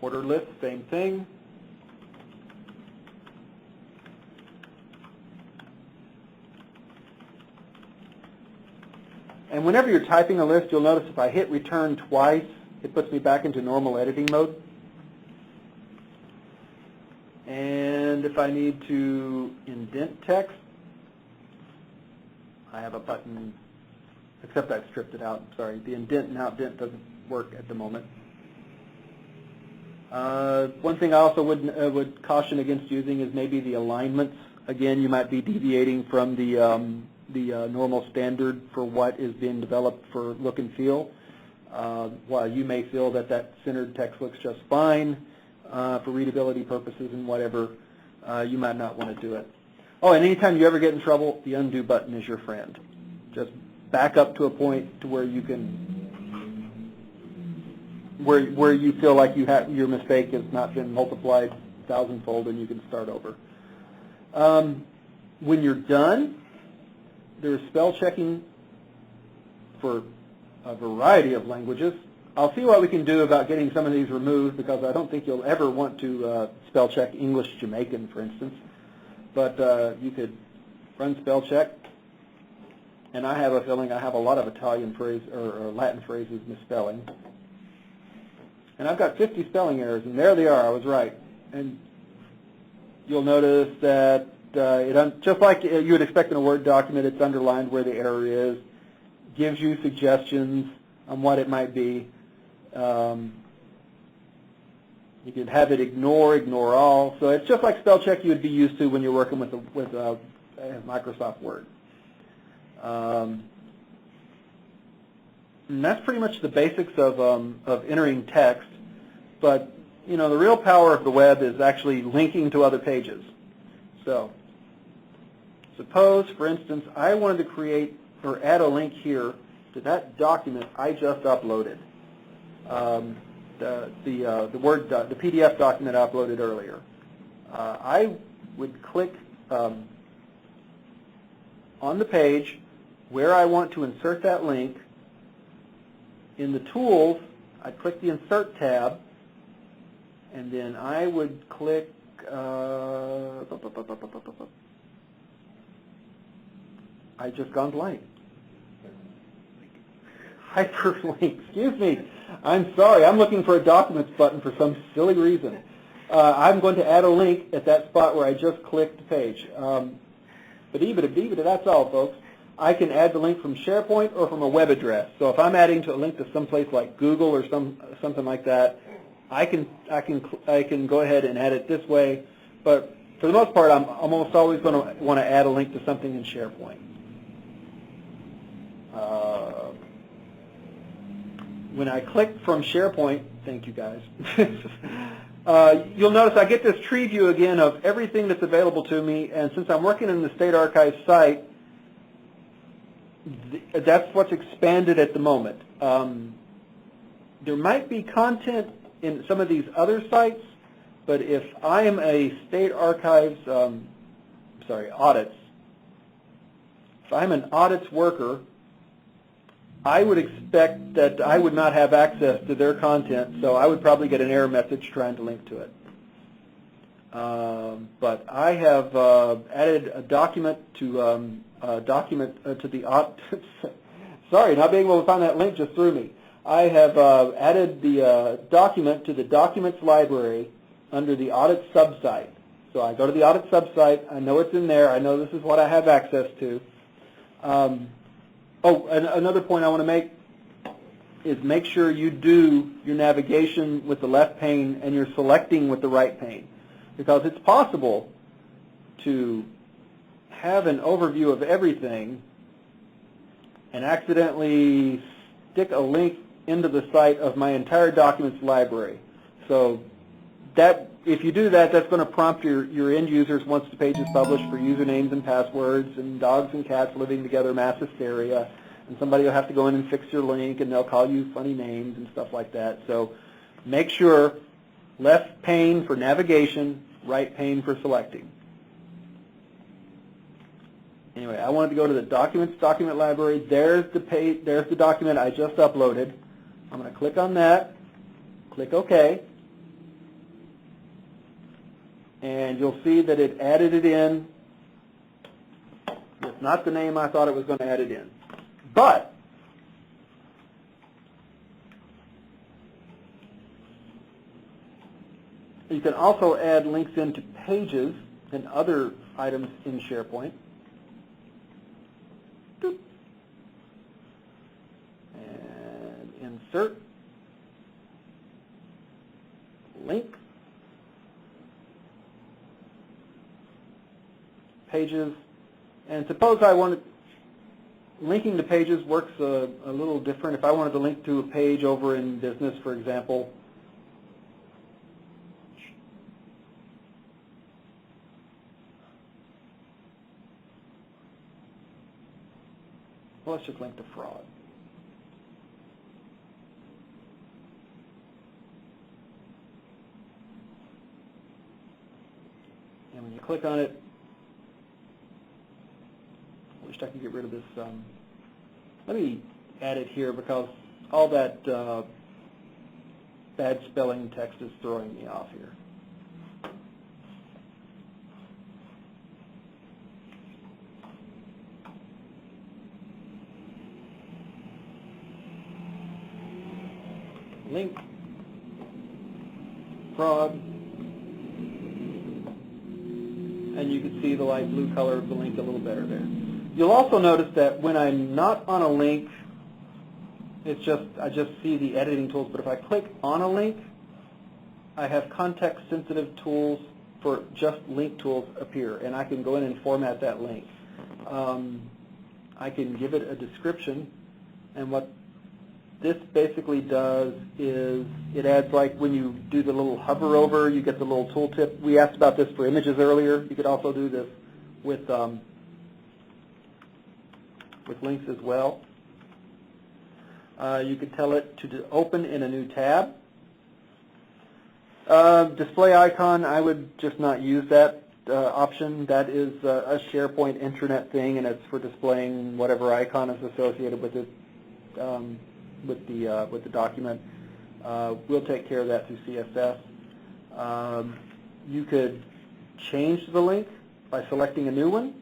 [SPEAKER 1] Order list, same thing. And whenever you're typing a list, you'll notice if I hit return twice, it puts me back into normal editing mode. And if I need to indent text, I have a button, except I've stripped it out. Sorry, the indent and outdent doesn't work at the moment. One thing I also would caution against using is maybe the alignments. Again, you might be deviating from the normal standard for what is being developed for look and feel. While you may feel that centered text looks just fine for readability purposes and whatever, you might not want to do it. Oh, and anytime you ever get in trouble, the undo button is your friend. Just back up to a point to where you can, where you feel like your mistake has not been multiplied thousandfold, and you can start over. When you're done, there's spell checking for a variety of languages. I'll see what we can do about getting some of these removed, because I don't think you'll ever want to spell check English Jamaican, for instance. But you could run spell check, and I have a feeling I have a lot of Italian phrase or Latin phrases misspelling. And I've got 50 spelling errors, and there they are. I was right. And you'll notice that just like you would expect in a Word document, it's underlined where the error is, gives you suggestions on what it might be. You could have it ignore all. So it's just like spell check you would be used to when you're working with Microsoft Word. And that's pretty much the basics of entering text. But you know, the real power of the web is actually linking to other pages. So suppose, for instance, I wanted to create or add a link here to that document I just uploaded, the PDF document I uploaded earlier. I would click on the page where I want to insert that link. In the tools, I click the Insert tab, and then I would click I just gone blank. Hyperlink. Excuse me. I'm sorry. I'm looking for a Documents button for some silly reason. I'm going to add a link at that spot where I just clicked the page. That's all, folks. I can add the link from SharePoint or from a web address. So if I'm adding to a link to someplace like Google or something like that, I can go ahead and add it this way. But for the most part, I'm almost always going to want to add a link to something in SharePoint. When I click from SharePoint, thank you guys, you'll notice I get this tree view again of everything that's available to me, and since I'm working in the State Archives site, that's what's expanded at the moment. There might be content in some of these other sites, but if I am a State Archives, audits, if I'm an audits worker, I would expect that I would not have access to their content, so I would probably get an error message trying to link to it. But I have added a document to the sorry, not being able to find that link just threw me. I have added the document to the Documents library under the Audit subsite. So I go to the Audit subsite. I know it's in there. I know this is what I have access to. Another point I want to make is make sure you do your navigation with the left pane and you're selecting with the right pane, because it's possible to have an overview of everything and accidentally stick a link into the site of my entire Documents library. So that, if you do that, that's going to prompt your end users once the page is published for usernames and passwords and dogs and cats living together, mass hysteria, and somebody will have to go in and fix your link, and they'll call you funny names and stuff like that. So make sure left pane for navigation, right pane for selecting. Anyway, I wanted to go to the Documents document library. There's the page. There's the document I just uploaded. I'm going to click on that. Click OK. And you'll see that it added it in. It's not the name I thought it was going to add it in. But you can also add links into pages and other items in SharePoint. And insert, link, pages, and suppose I wanted, linking to pages works a little different. If I wanted to link to a page over in Business, for example, well, let's just link to fraud. And when you click on it, I wish I could get rid of this. Let me add it here because all that bad spelling text is throwing me off here. Link, fraud, and you can see the light blue color of the link a little better there. You'll also notice that when I'm not on a link, I just see the editing tools, but if I click on a link, I have context-sensitive tools for just link tools appear, and I can go in and format that link. I can give it a description, and what this basically does is it adds, like when you do the little hover over, you get the little tooltip. We asked about this for images earlier. You could also do this with links as well. You could tell it to open in a new tab. Display icon, I would just not use that. option, that is a SharePoint intranet thing, and it's for displaying whatever icon is associated with it, with the document. We'll take care of that through CSS. You could change the link by selecting a new one,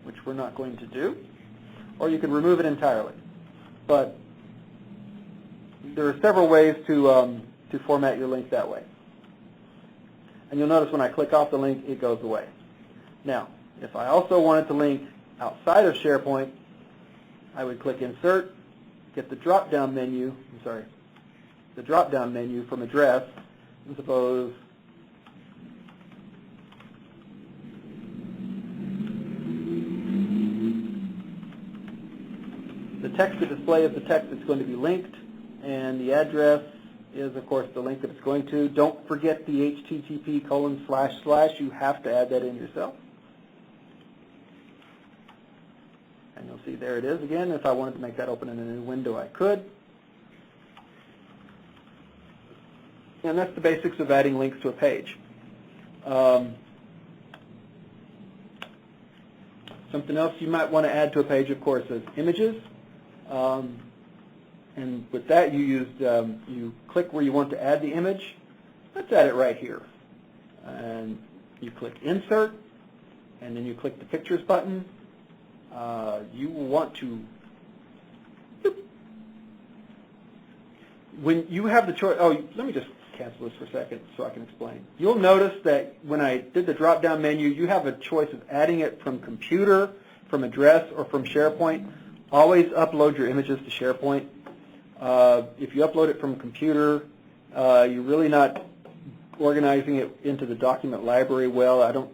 [SPEAKER 1] which we're not going to do, or you can remove it entirely. But there are several ways to format your link that way. And you'll notice when I click off the link, it goes away. Now, if I also wanted to link outside of SharePoint, I would click Insert, get the drop-down menu, the drop-down menu from Address, and suppose the text to display is the text that's going to be linked, and the address is, of course, the link that it's going to. Don't forget the http:// You have to add that in yourself. And you'll see there it is again. If I wanted to make that open in a new window, I could. And that's the basics of adding links to a page. Something else you might want to add to a page, of course, is images. And with that, you click where you want to add the image. Let's add it right here. And you click Insert, and then you click the Pictures button. You will want to, when you have the choice, let me just cancel this for a second so I can explain. You'll notice that when I did the drop-down menu, you have a choice of adding it from computer, from address, or from SharePoint. Always upload your images to SharePoint. If you upload it from computer, you're really not organizing it into the document library well. I don't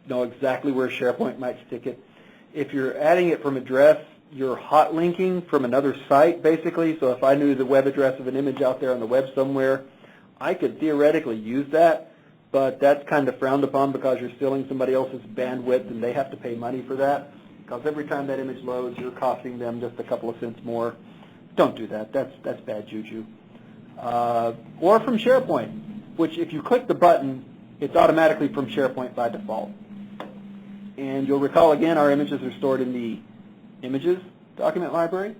[SPEAKER 1] know exactly where SharePoint might stick it. If you're adding it from address, you're hot linking from another site, basically. So if I knew the web address of an image out there on the web somewhere, I could theoretically use that, but that's kind of frowned upon because you're stealing somebody else's bandwidth and they have to pay money for that. Because every time that image loads, you're costing them just a couple of cents more. Don't do that. That's bad juju. Or from SharePoint, which if you click the button, it's automatically from SharePoint by default. And you'll recall again, our images are stored in the Images document library.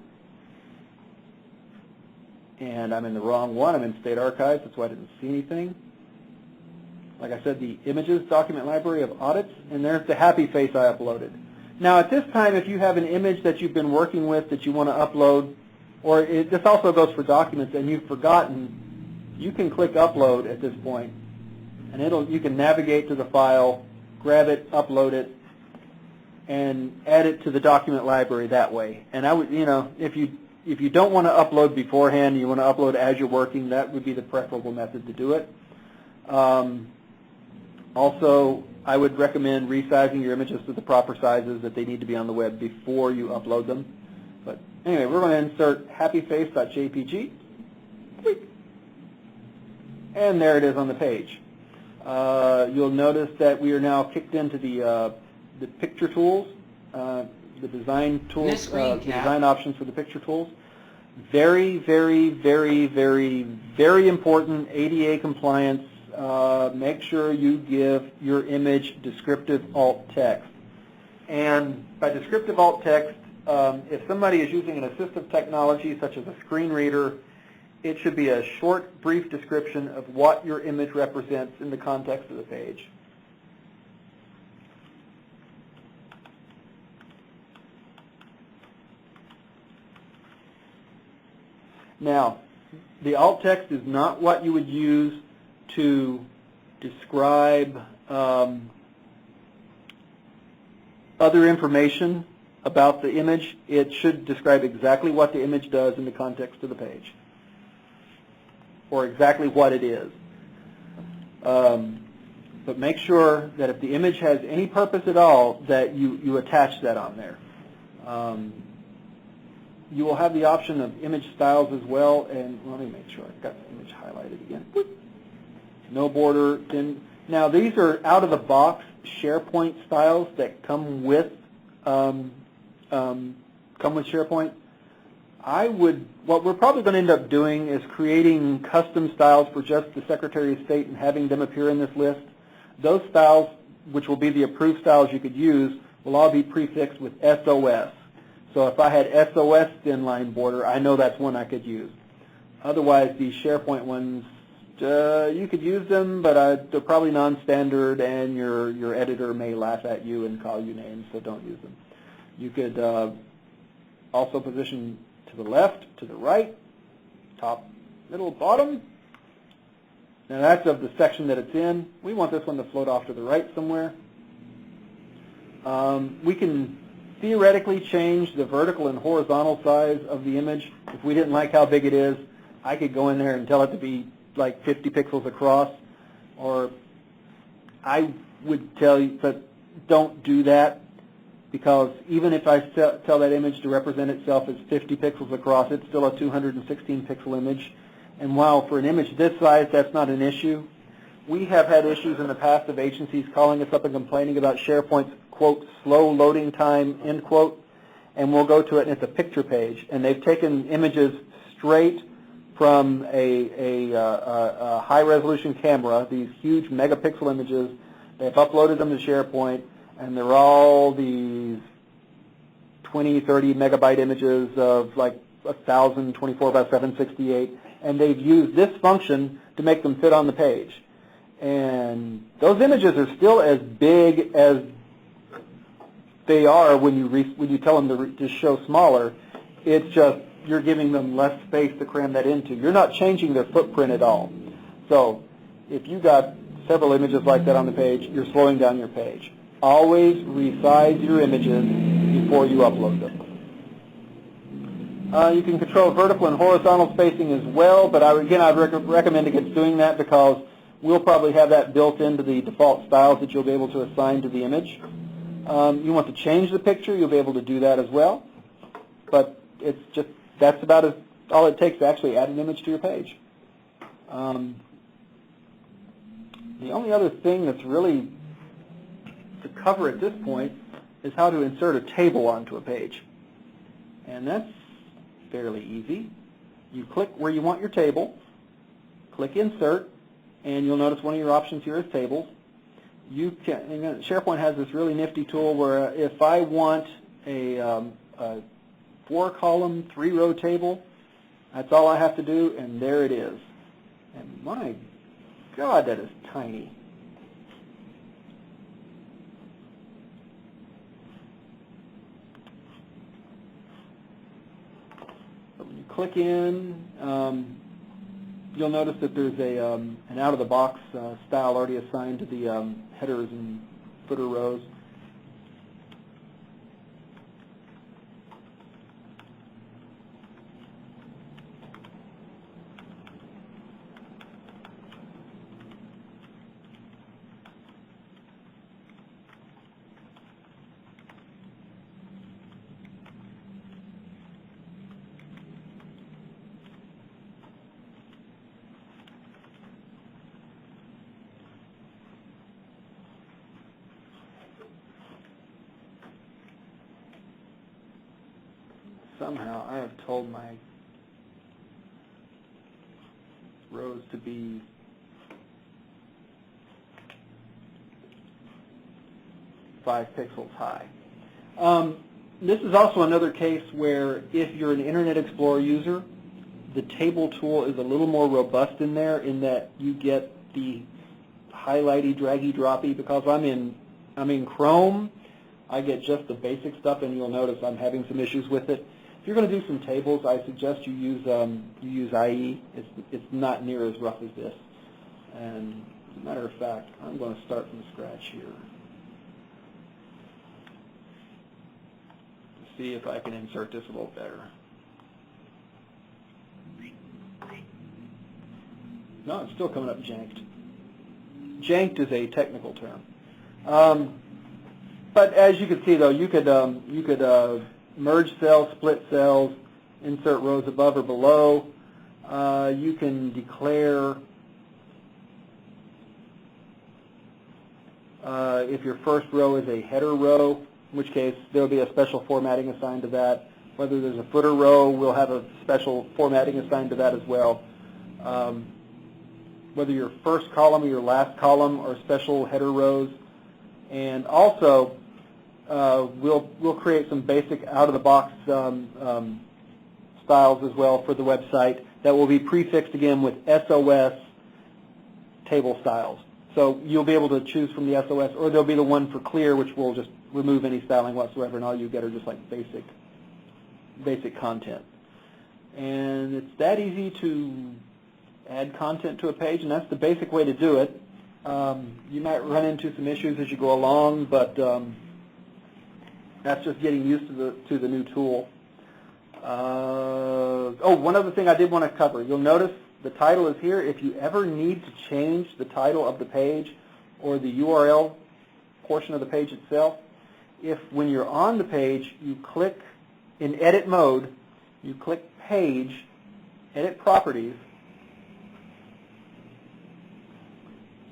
[SPEAKER 1] And I'm in the wrong one. I'm in State Archives. That's why I didn't see anything. Like I said, the Images document library of audits, and there's the happy face I uploaded. Now at this time, if you have an image that you've been working with that you want to upload, or this also goes for documents and you've forgotten, you can click Upload at this point, and you can navigate to the file, grab it, upload it, and add it to the document library that way. And I would, if you don't want to upload beforehand, you want to upload as you're working, that would be the preferable method to do it. Also, I would recommend resizing your images to the proper sizes that they need to be on the web before you upload them. But anyway, we're going to insert happyface.jpg. And there it is on the page. You'll notice that we are now kicked into the picture tools, the design tools, the design options for the picture tools. Very, very, very, very, very important ADA compliance. Make sure you give your image descriptive alt text. And by descriptive alt text, if somebody is using an assistive technology such as a screen reader, it should be a short, brief description of what your image represents in the context of the page. Now, the alt text is not what you would use to describe other information about the image. It should describe exactly what the image does in the context of the page, or exactly what it is. But make sure that if the image has any purpose at all, that you attach that on there. You will have the option of image styles as well, and let me make sure I've got the image highlighted again. No border. Now these are out-of-the-box SharePoint styles that come with SharePoint. What we're probably going to end up doing is creating custom styles for just the Secretary of State and having them appear in this list. Those styles, which will be the approved styles you could use, will all be prefixed with SOS. So if I had SOS thin line border, I know that's one I could use. Otherwise, these SharePoint ones, you could use them, but they're probably non-standard, and your editor may laugh at you and call you names, so don't use them. You could also position to the left, to the right, top, middle, bottom. Now that's of the section that it's in. We want this one to float off to the right somewhere. We can theoretically change the vertical and horizontal size of the image. If we didn't like how big it is, I could go in there and tell it to be like 50 pixels across, or I would tell you that don't do that, because even if I tell that image to represent itself as 50 pixels across, it's still a 216 pixel image. And while for an image this size that's not an issue, we have had issues in the past of agencies calling us up and complaining about SharePoint's, quote, slow loading time, end quote, and we'll go to it and it's a picture page. And they've taken images straight from a high-resolution camera, these huge megapixel images. They've uploaded them to SharePoint, and they're all these 20, 30 megabyte images of like 1,024 by 768, and they've used this function to make them fit on the page. And those images are still as big as they are when you tell them to show smaller. It's just you're giving them less space to cram that into. You're not changing their footprint at all. So if you got several images like that on the page, you're slowing down your page. Always resize your images before you upload them. You can control vertical and horizontal spacing as well, but I'd recommend against doing that, because we'll probably have that built into the default styles that you'll be able to assign to the image. You want to change the picture, you'll be able to do that as well, but it's just that's about all it takes to actually add an image to your page. The only other thing that's really to cover at this point is how to insert a table onto a page. And that's fairly easy. You click where you want your table, click Insert, and you'll notice one of your options here is Tables. SharePoint has this really nifty tool where if I want a 4-column, 3-row table, that's all I have to do, and there it is. And my God, that is tiny. So when you click in, you'll notice that there's an out-of-the-box style already assigned to the headers and footer rows. Somehow I have told my rows to be five pixels high. This is also another case where if you're an Internet Explorer user, the table tool is a little more robust in there, in that you get the highlighty, draggy, droppy, because I'm in Chrome. I get just the basic stuff, and you'll notice I'm having some issues with it. If you're going to do some tables, I suggest you use IE. It's not near as rough as this. And as a matter of fact, I'm going to start from scratch here to see if I can insert this a little better. No, it's still coming up janked. Janked is a technical term. But as you can see, though, you could merge cells, split cells, insert rows above or below. You can declare if your first row is a header row, in which case there will be a special formatting assigned to that. Whether there's a footer row, we'll have a special formatting assigned to that as well. whether your first column or your last column or special header rows. And also, we'll create some basic out-of-the-box styles as well for the website that will be prefixed again with SOS table styles. So you'll be able to choose from the SOS, or there'll be the one for clear, which will just remove any styling whatsoever, and all you get are just like basic content. And it's that easy to add content to a page, and that's the basic way to do it. You might run into some issues as you go along, but that's just getting used to the new tool. One other thing I did want to cover. You'll notice the title is here. If you ever need to change the title of the page or the URL portion of the page itself, if when you're on the page you click in edit mode, you click page, edit properties,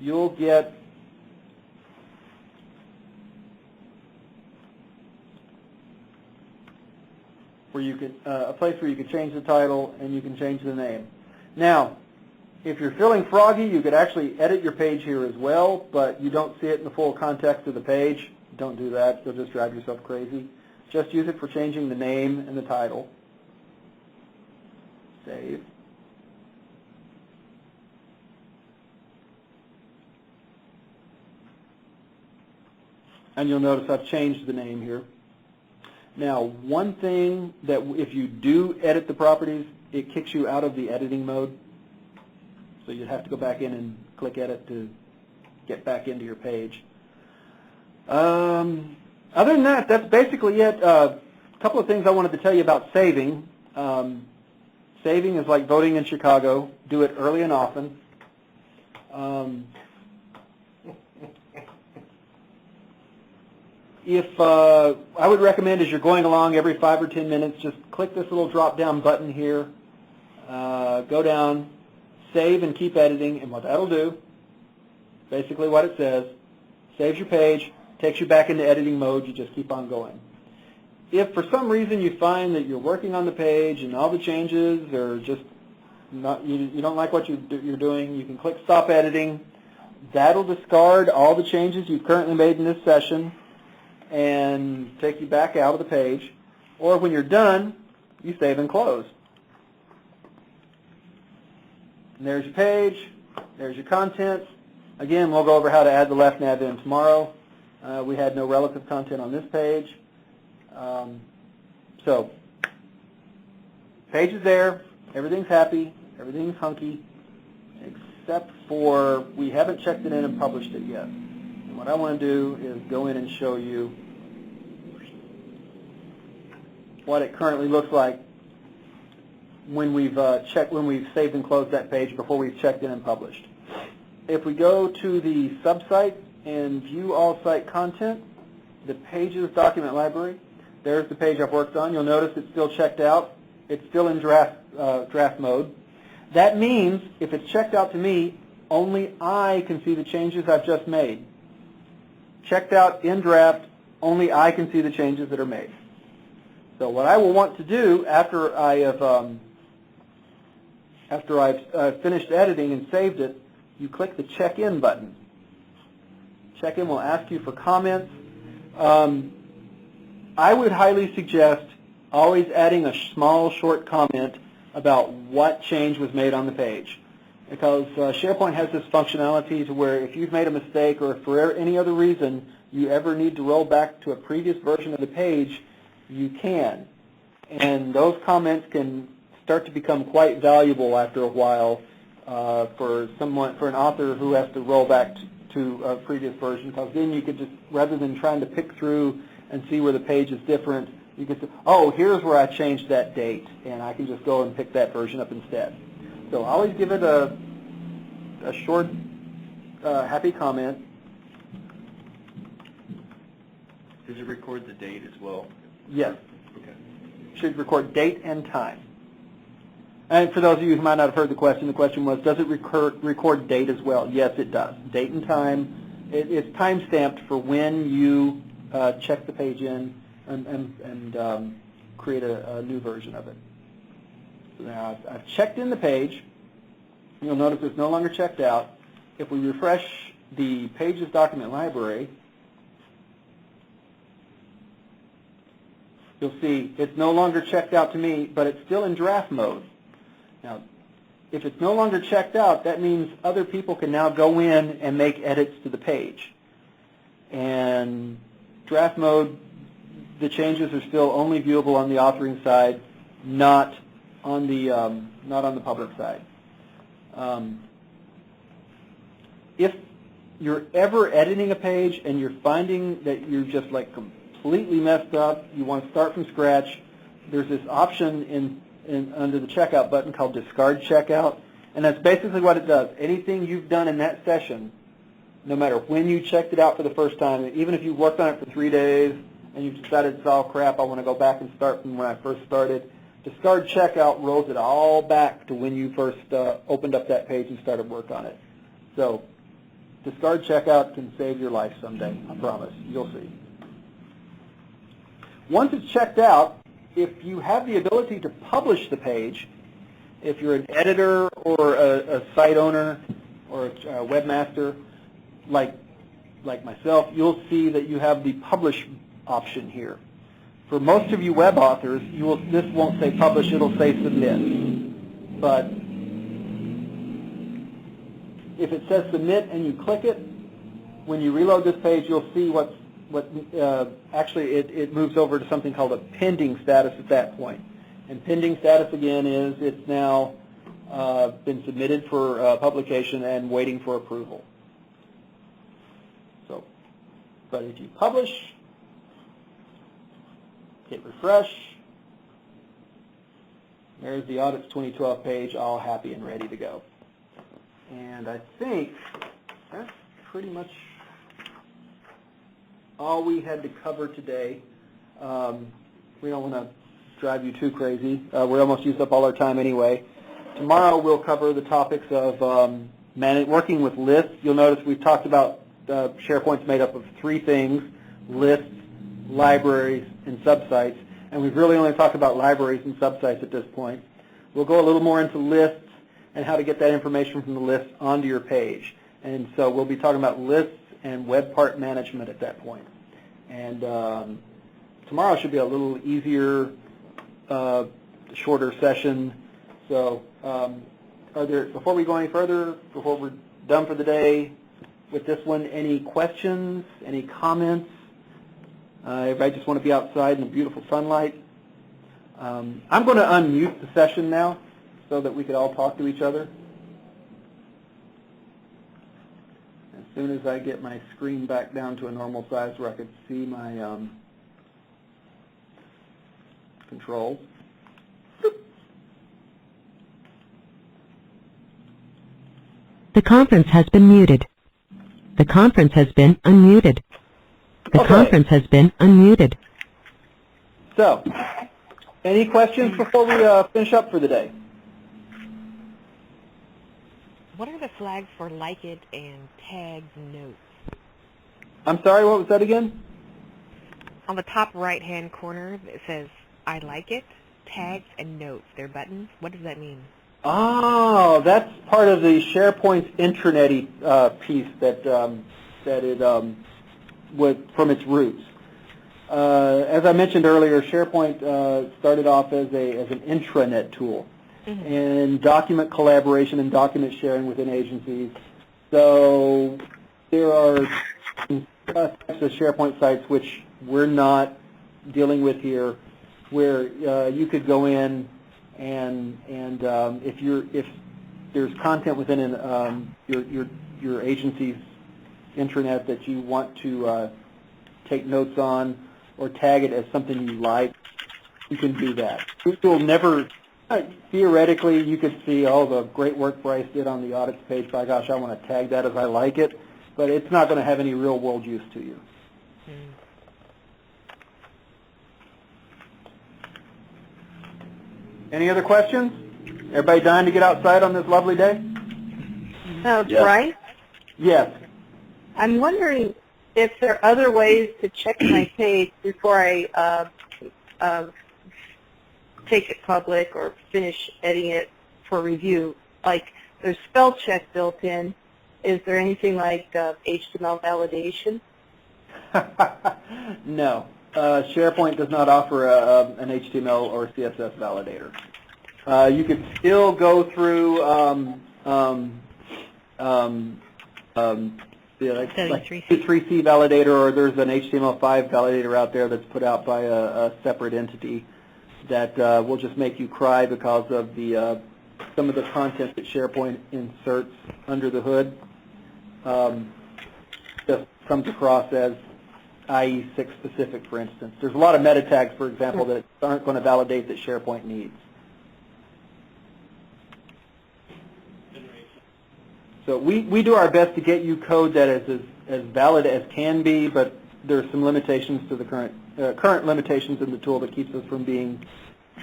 [SPEAKER 1] you'll get where you could a place where you could change the title and you can change the name. Now, if you're feeling froggy, you could actually edit your page here as well, but you don't see it in the full context of the page. Don't do that. You'll just drive yourself crazy. Just use it for changing the name and the title. Save. And you'll notice I've changed the name here. Now, one thing that if you do edit the properties, it kicks you out of the editing mode. So you'd have to go back in and click edit to get back into your page. Other than that, that's basically it. A couple of things I wanted to tell you about saving. Saving is like voting in Chicago. Do it early and often. I would recommend as you're going along every 5 or 10 minutes, just click this little drop-down button here, go down, save and keep editing, and what that'll do, basically what it says, saves your page, takes you back into editing mode, you just keep on going. If for some reason you find that you're working on the page and all the changes are just not, you don't like what you're doing, you can click stop editing. That'll discard all the changes you've currently made in this session and take you back out of the page. Or when you're done, you save and close. And there's your page, there's your content. Again, we'll go over how to add the left nav in tomorrow. We had no relative content on this page. So, page is there, everything's happy, everything's hunky, except for we haven't checked it in and published it yet. And what I want to do is go in and show you what it currently looks like when we've saved and closed that page before we've checked in and published. If we go to the subsite and view all site content, the pages document library, there's the page I've worked on. You'll notice it's still checked out. It's still in draft mode. That means if it's checked out to me, only I can see the changes I've just made. Checked out in draft, only I can see the changes that are made. So what I will want to do after I've finished editing and saved it, you click the check-in button. Check-in will ask you for comments. I would highly suggest always adding a small, short comment about what change was made on the page. Because SharePoint has this functionality to where if you've made a mistake or if for any other reason you ever need to roll back to a previous version of the page, you can. And those comments can start to become quite valuable after a while for an author who has to roll back to a previous version, because then you could just, rather than trying to pick through and see where the page is different, you can say, oh, here's where I changed that date, and I can just go and pick that version up instead. So always give it a short, happy comment.
[SPEAKER 3] Does it record the date as well?
[SPEAKER 1] Yes.
[SPEAKER 3] Okay.
[SPEAKER 1] Should record date and time. And for those of you who might not have heard the question was, does it record date as well? Yes, it does. Date and time. It's time-stamped for when you check the page in and create a new version of it. So now I've checked in the page, you'll notice it's no longer checked out. If we refresh the Pages document library, you'll see it's no longer checked out to me, but it's still in draft mode. Now, if it's no longer checked out, that means other people can now go in and make edits to the page. And draft mode, the changes are still only viewable on the authoring side, not on the public side. If you're ever editing a page and you're finding that you're just like completely messed up, you want to start from scratch, there's this option under the checkout button called discard checkout, and that's basically what it does. Anything you've done in that session, no matter when you checked it out for the first time, even if you worked on it for 3 days and you've decided it's all crap, I want to go back and start from when I first started, discard checkout rolls it all back to when you first opened up that page and started work on it. So discard checkout can save your life someday, I promise. You'll see. Once it's checked out, if you have the ability to publish the page, if you're an editor or a site owner or a webmaster like myself, you'll see that you have the publish option here. For most of you web authors, this won't say publish, it'll say submit. But if it says submit and you click it, when you reload this page, you'll see actually it moves over to something called a pending status at that point. And pending status again is it's now been submitted for publication and waiting for approval. So, but if you publish, hit refresh, there's the Audits 2012 page all happy and ready to go. And I think that's pretty much all we had to cover today. We don't want to drive you too crazy. We almost used up all our time anyway. Tomorrow we'll cover the topics of working with lists. You'll notice we've talked about SharePoint's made up of 3 things: lists, libraries, and subsites. And we've really only talked about libraries and subsites at this point. We'll go a little more into lists and how to get that information from the list onto your page. And so we'll be talking about lists and web part management at that point. And tomorrow should be a little easier, shorter session. So before we go any further, before we're done for the day with this one, any questions, any comments? Everybody just want to be outside in the beautiful sunlight. I'm going to unmute the session now so that we could all talk to each other. As soon as I get my screen back down to a normal size where I could see my controls.
[SPEAKER 4] The conference has been muted. The conference has been unmuted. The conference has been unmuted.
[SPEAKER 1] So, any questions before we finish up for the day?
[SPEAKER 5] What are the flags for like it and tags notes?
[SPEAKER 1] I'm sorry, what was that again?
[SPEAKER 5] On the top right-hand corner, it says, I like it, tags, and notes. They're buttons. What does that mean?
[SPEAKER 1] Oh, that's part of the SharePoint's intranet-y piece that it was from its roots. As I mentioned earlier, SharePoint started off as an intranet tool and document collaboration and document sharing within agencies. So there are types of SharePoint sites which we're not dealing with here, where you could go in and if there's content within your agency's intranet that you want to take notes on or tag it as something you like, you can do that. You'll never, theoretically, you could see, oh, the great work Bryce did on the audits page, by gosh, I want to tag that as I like it, but it's not going to have any real world use to you. Any other questions? Everybody dying to get outside on this lovely day?
[SPEAKER 6] Bryce?
[SPEAKER 1] Yes.
[SPEAKER 6] I'm wondering if there are other ways to check my page before I take it public or finish editing it for review. Like there's spell check built in. Is there anything like HTML validation?
[SPEAKER 1] No. SharePoint does not offer an HTML or CSS validator. You could still go through like 3C validator, or there's an HTML5 validator out there that's put out by a separate entity that will just make you cry because of the some of the content that SharePoint inserts under the hood. Just comes across as IE6 specific, for instance. There's a lot of meta tags, for example, that aren't going to validate that SharePoint needs. So we do our best to get you code that is as valid as can be, but there are some limitations to the current limitations in the tool that keeps us from being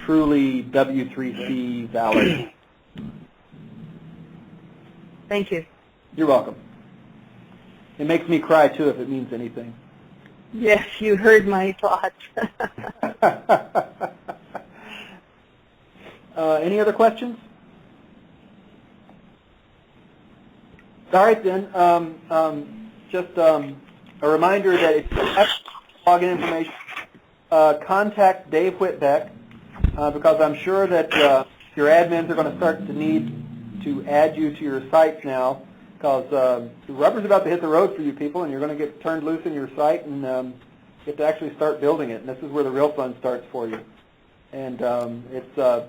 [SPEAKER 1] truly W3C valid.
[SPEAKER 6] Thank you.
[SPEAKER 1] You're welcome. It makes me cry, too, if it means anything.
[SPEAKER 6] Yes, you heard my thoughts.
[SPEAKER 1] Any other questions? All right, then. Just a reminder that if you have login information, contact Dave Whitbeck, because I'm sure that your admins are going to start to need to add you to your sites now, because the rubber's about to hit the road for you people, and you're going to get turned loose in your site and get to actually start building it. And this is where the real fun starts for you. And it's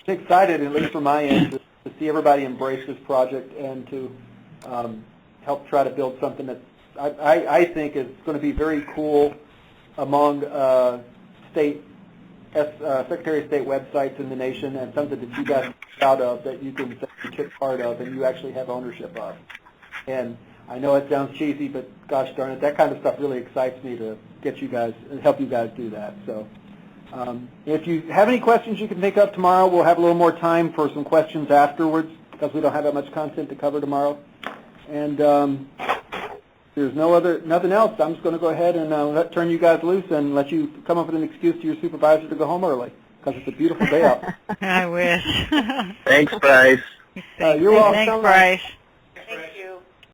[SPEAKER 1] excited, at least from my end, to see everybody embrace this project and to help try to build something that I think is going to be very cool among Secretary of State websites in the nation, and something that you guys are proud of, that you can take part of and you actually have ownership of. And I know it sounds cheesy, but gosh darn it, that kind of stuff really excites me to get you guys, help you guys do that. So if you have any questions you can think of tomorrow, we'll have a little more time for some questions afterwards, because we don't have that much content to cover tomorrow. And there's nothing else. I'm just going to go ahead and turn you guys loose and let you come up with an excuse to your supervisor to go home early, because it's a beautiful day out.
[SPEAKER 5] I wish.
[SPEAKER 7] Thanks, Bryce.
[SPEAKER 1] You're welcome.
[SPEAKER 5] Thanks, Bryce.